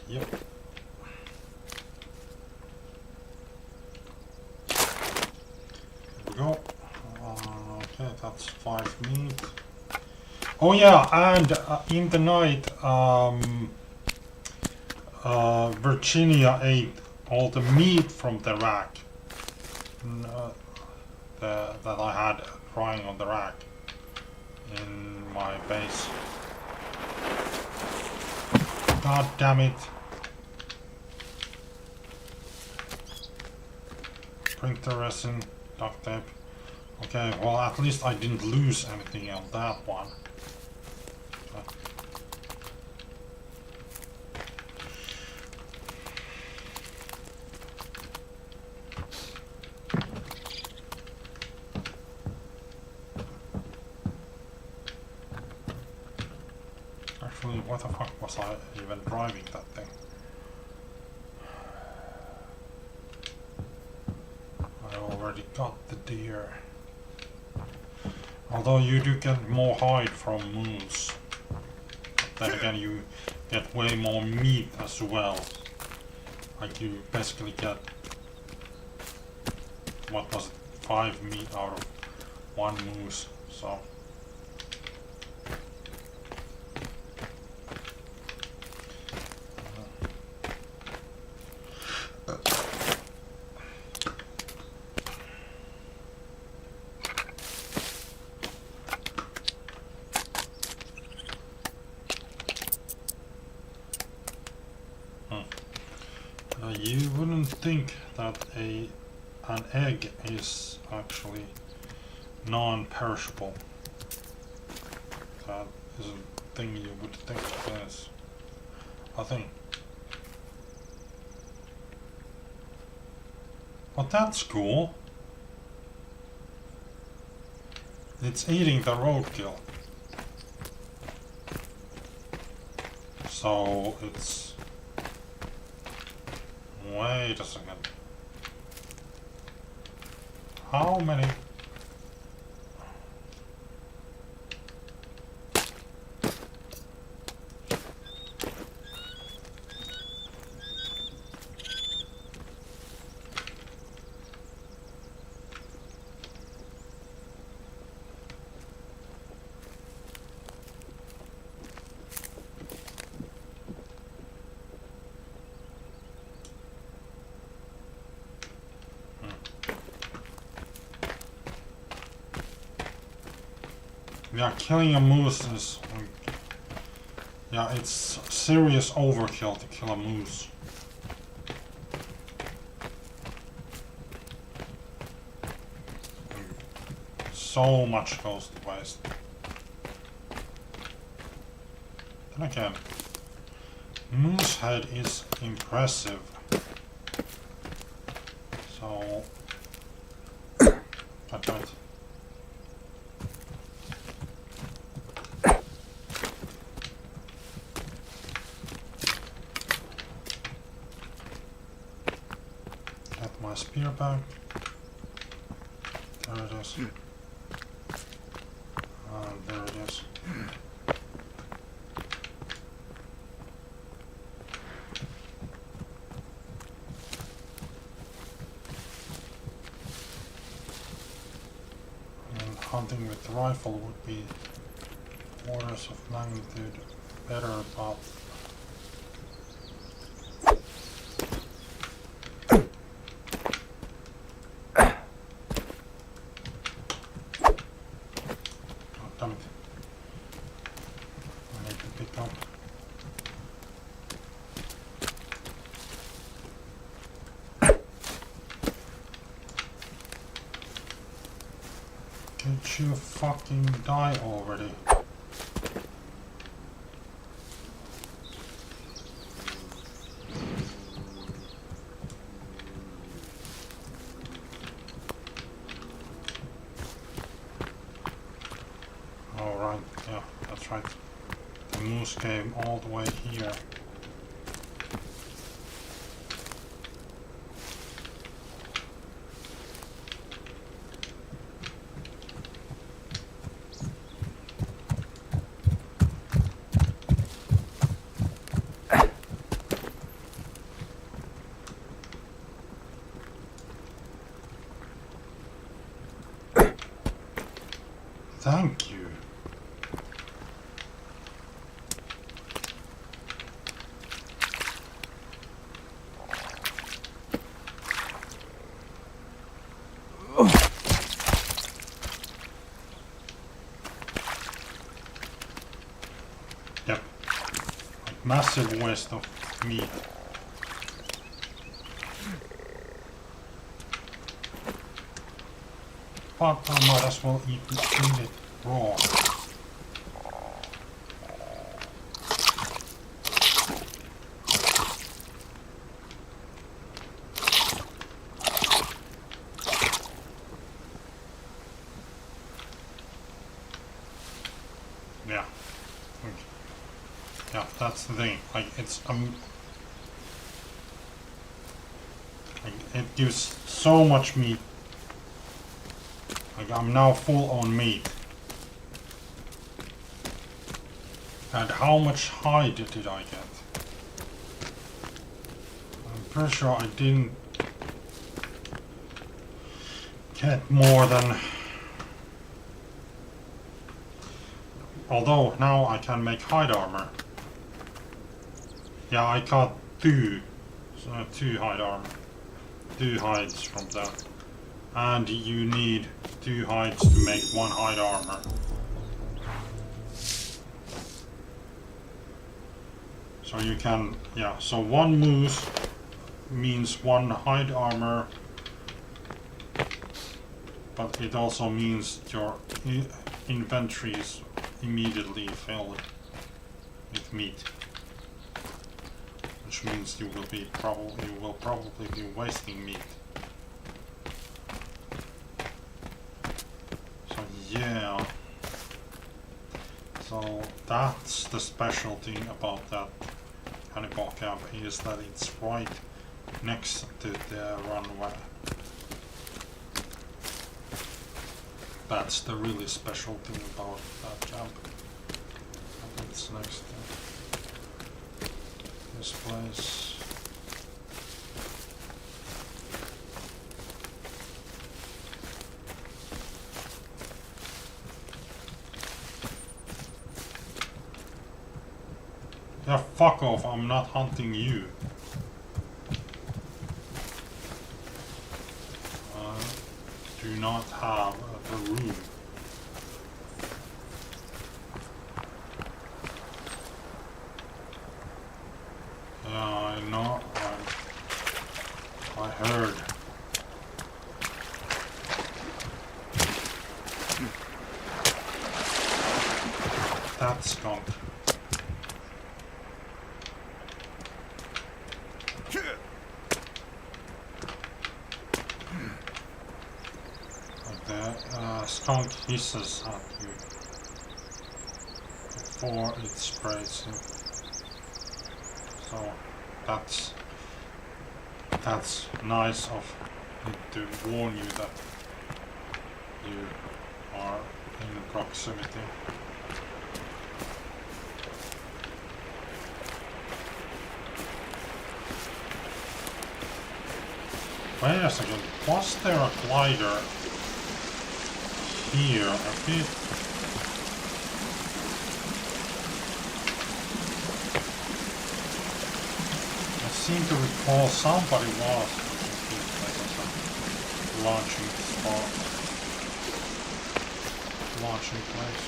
Yep. There we go. Okay, that's 5 meat. Oh yeah, and in the night, Virginia ate all the meat from the rack that I had drying on the rack in my base. God damn it. Printer resin, duct tape. Okay, well at least I didn't lose anything on that one. Actually, what the fuck was I even driving that thing? I already got the deer. Although you do get more hide from moose. Then again, you get way more meat as well. Like you basically get, what was it, 5 meat out of 1 moose, so. You wouldn't think that an egg is actually non-perishable. That is a thing you would think it is. I think. But that's cool. It's eating the roadkill. So it's... Wait a second. How many? Yeah, killing a moose is... yeah, it's serious overkill to kill a moose. So much goes to waste. Then again, moose head is impressive. So... God damn it. My spear back. There it is. There it is. And hunting with the rifle would be orders of magnitude better, but damn it. I need to pick up. Can't you fucking die already? Alright, yeah, that's right. The moose came all the way here. Thank you. massive waste of meat. But I might as well eat it raw. Yeah. Yeah, that's the thing. Like it's like, it gives so much meat. Like I'm now full on meat. And how much hide did I get? I'm pretty sure I didn't get more than... Although now I can make hide armor. Yeah, I got two hide armor. 2 hides from that. And you need 2 hides to make 1 hide armor. So you can, yeah, so 1 moose means 1 hide armor, but it also means your inventory is immediately filled with meat, which means you will probably be wasting meat. So yeah, so that's the special thing about that cannibal camp, is that it's right next to the runway. That's the really special thing about that camp. And it's next to this place. Yeah, fuck off, I'm not hunting you. Do not have the room. Yeah, I know. I heard. That skunk. Skunk hisses at you before it sprays you. So that's nice of it to warn you that you are in proximity. Wait a second, was there a glider here a bit? I seem to recall somebody was a launching spot, launching place,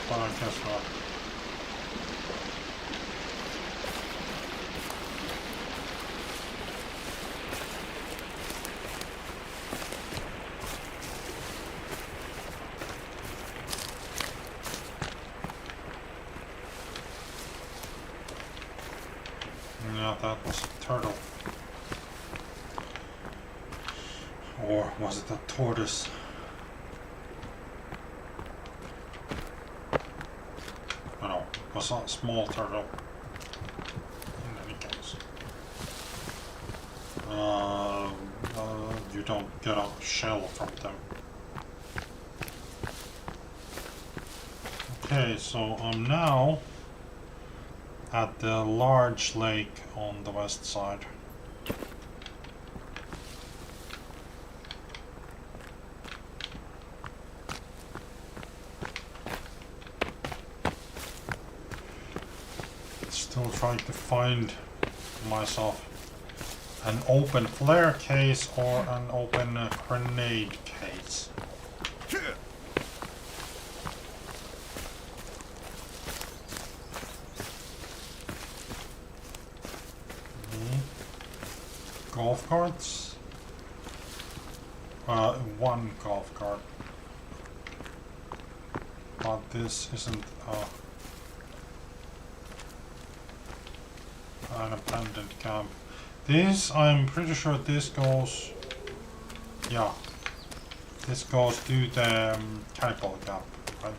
but I guess not. Yeah, that was a turtle. Or was it a tortoise? Oh no, it was a small turtle. In any case. You don't get a shell from them. Okay, so I'm now at the large lake on the west side. Still trying to find myself an open flare case or an open grenade case. golf carts. One golf cart. But this isn't an abandoned camp. This, I'm pretty sure this goes... Yeah. This goes to the cannibal camp, right?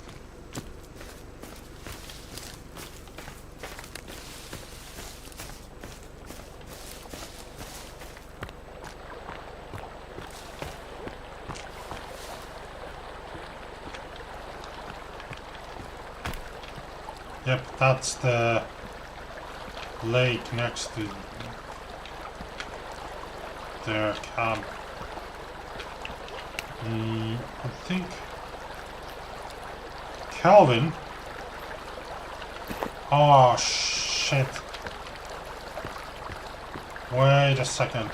Yep, that's the lake next to their camp. I think Calvin. Oh shit. Wait a second.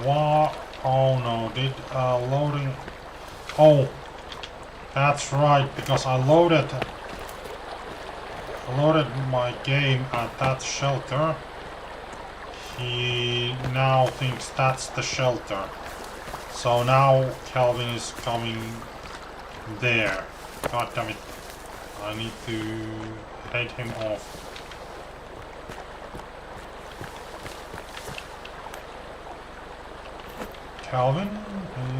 What? Oh no, did loading... Oh, that's right, because I loaded my game at that shelter. He now thinks that's the shelter. So now Calvin is coming there. God damn it. I need to head him off. Calvin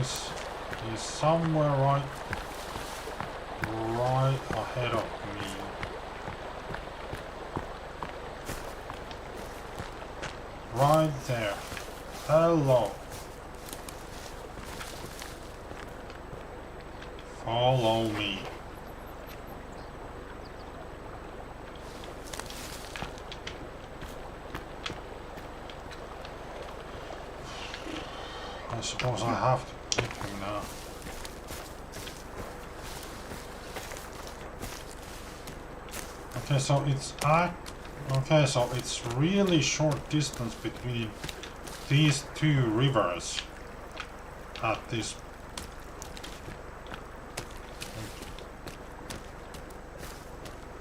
is somewhere right ahead of me. Right there. Hello. Follow me. I suppose I have to keep him now. Okay, so it's really short distance between these two rivers at this.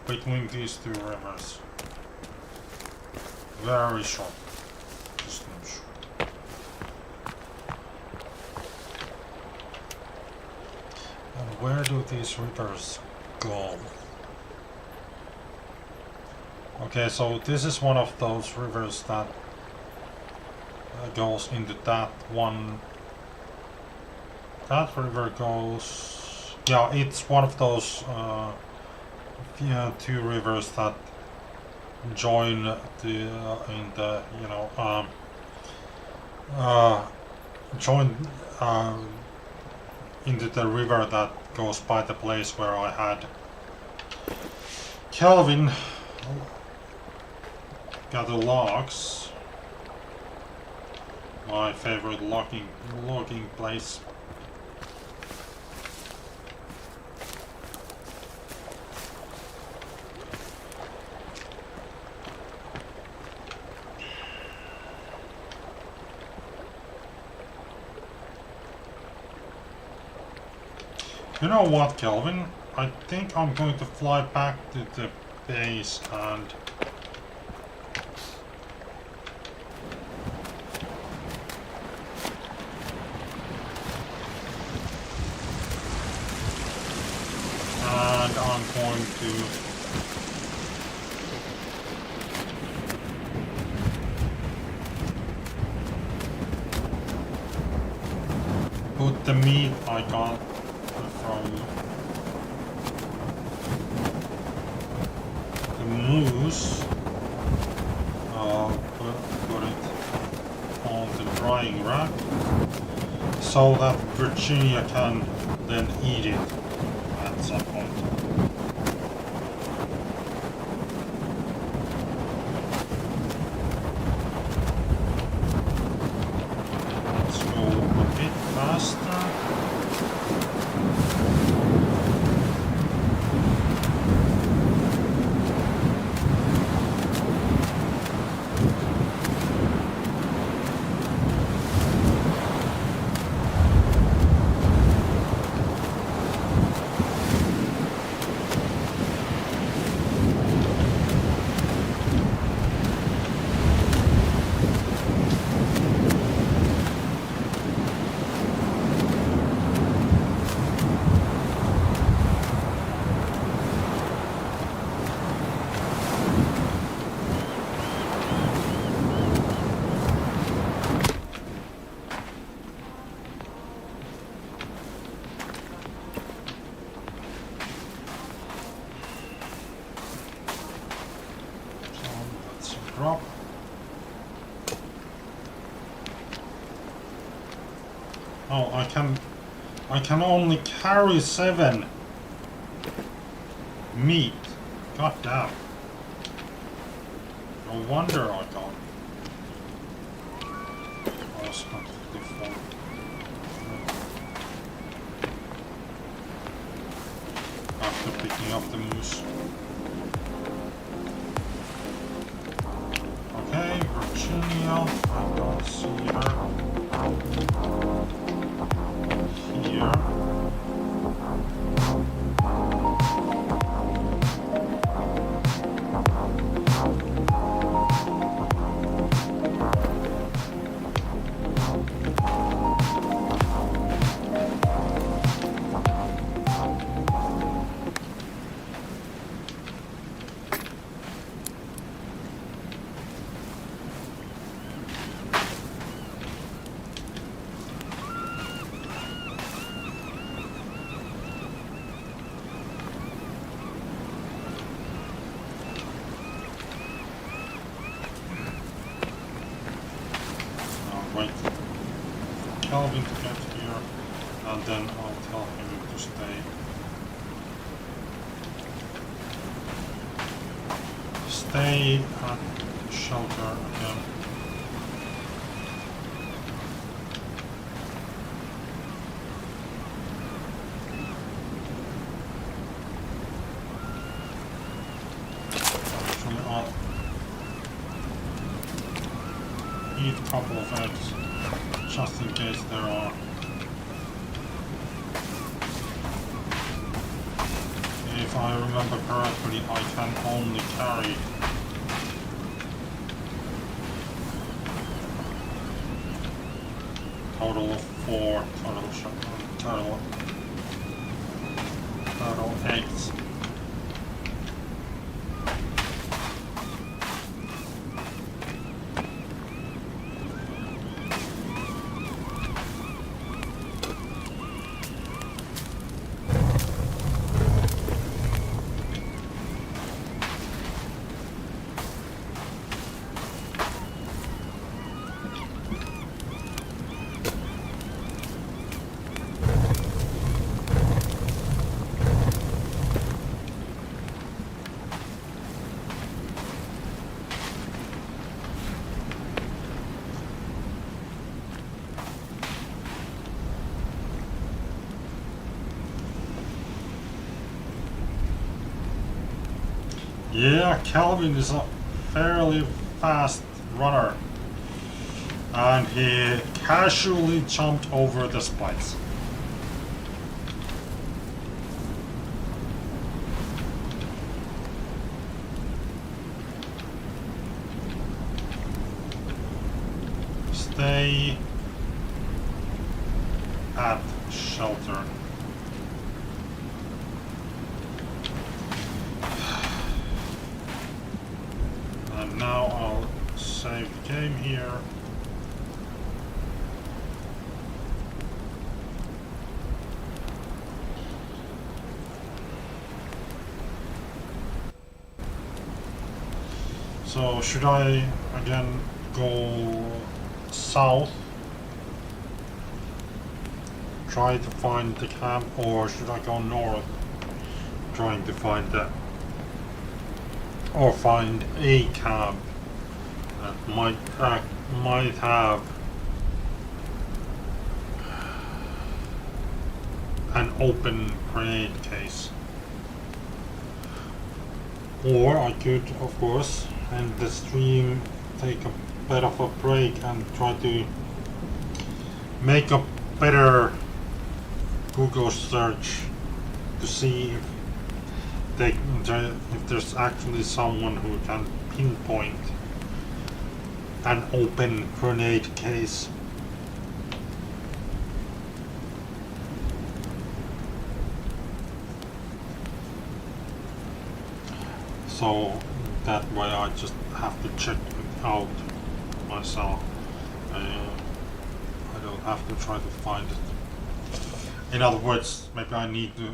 Between these two rivers. Very short distance. And where do these rivers go? Okay, so this is one of those rivers that goes into that one. That river goes... Yeah, it's one of those two rivers that join join into the river that goes by the place where I had Calvin gather logs. My favorite logging place. You know what, Kelvin? I think I'm going to fly back to the base and I'm going to put the meat I got from the moose, put it on the drying rack so that Virginia can then eat it at some point. Let's go a bit faster. drop. Oh, I can only carry 7 meat. God damn. No wonder I got. I was completely full. After picking up the moose. Okay, Virginia. I don't see her. Here. Wait for Calvin to get here, and then I'll tell him to stay. Stay at shelter again. Actually, I'll eat a couple of eggs, just in case there are. If I remember correctly, I can only carry total of 4 total eggs. Yeah, Calvin is a fairly fast runner, and he casually jumped over the spikes. Stay at shelter. And now I'll save the game here. So should I again go south, try to find the camp, or should I go north, trying to find the, or find a camp that might have an open grenade case? Or I could, of course, end the stream, take a bit of a break, and try to make a better Google search to see if if there's actually someone who can pinpoint an open grenade case. So that way I just have to check it out myself. I don't have to try to find it. In other words, maybe I need to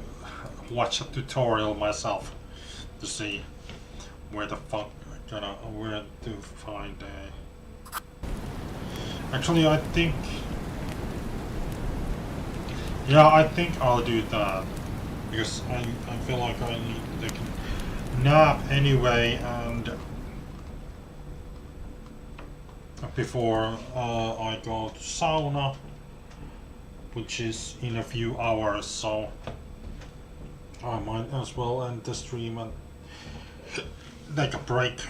watch a tutorial myself to see where the fuck gonna where to find a. Actually, I think. Yeah, I think I'll do that because I feel like I need to take a nap anyway, and before I go to sauna, which is in a few hours, so I might as well end the stream and take a break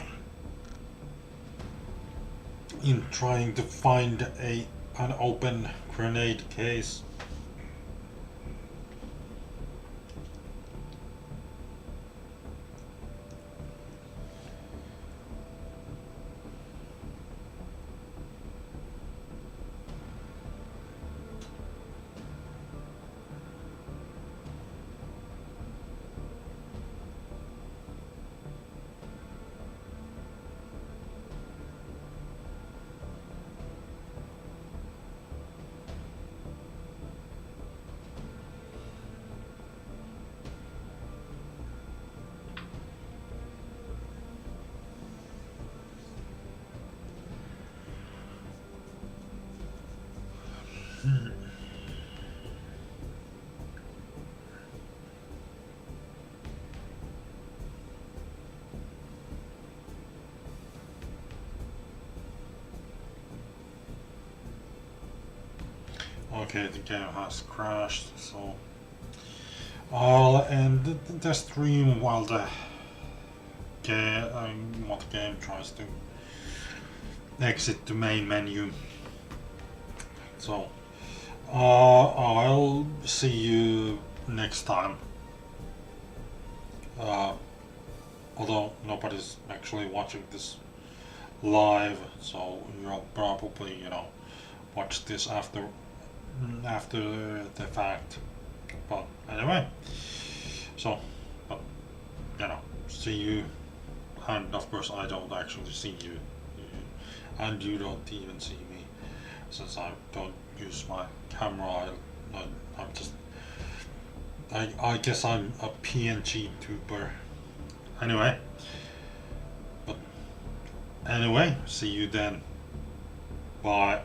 in trying to find an open grenade case. Okay, the game has crashed, so I'll end the stream while the game tries to exit the main menu. So I'll see you next time. Although nobody's actually watching this live, so you'll probably, watch this after the fact. But anyway, so, but, see you, and of course I don't actually see you, and you don't even see me, since I don't use my camera. I'm just, I guess I'm a PNG tuber. Anyway, but anyway, see you then. Bye.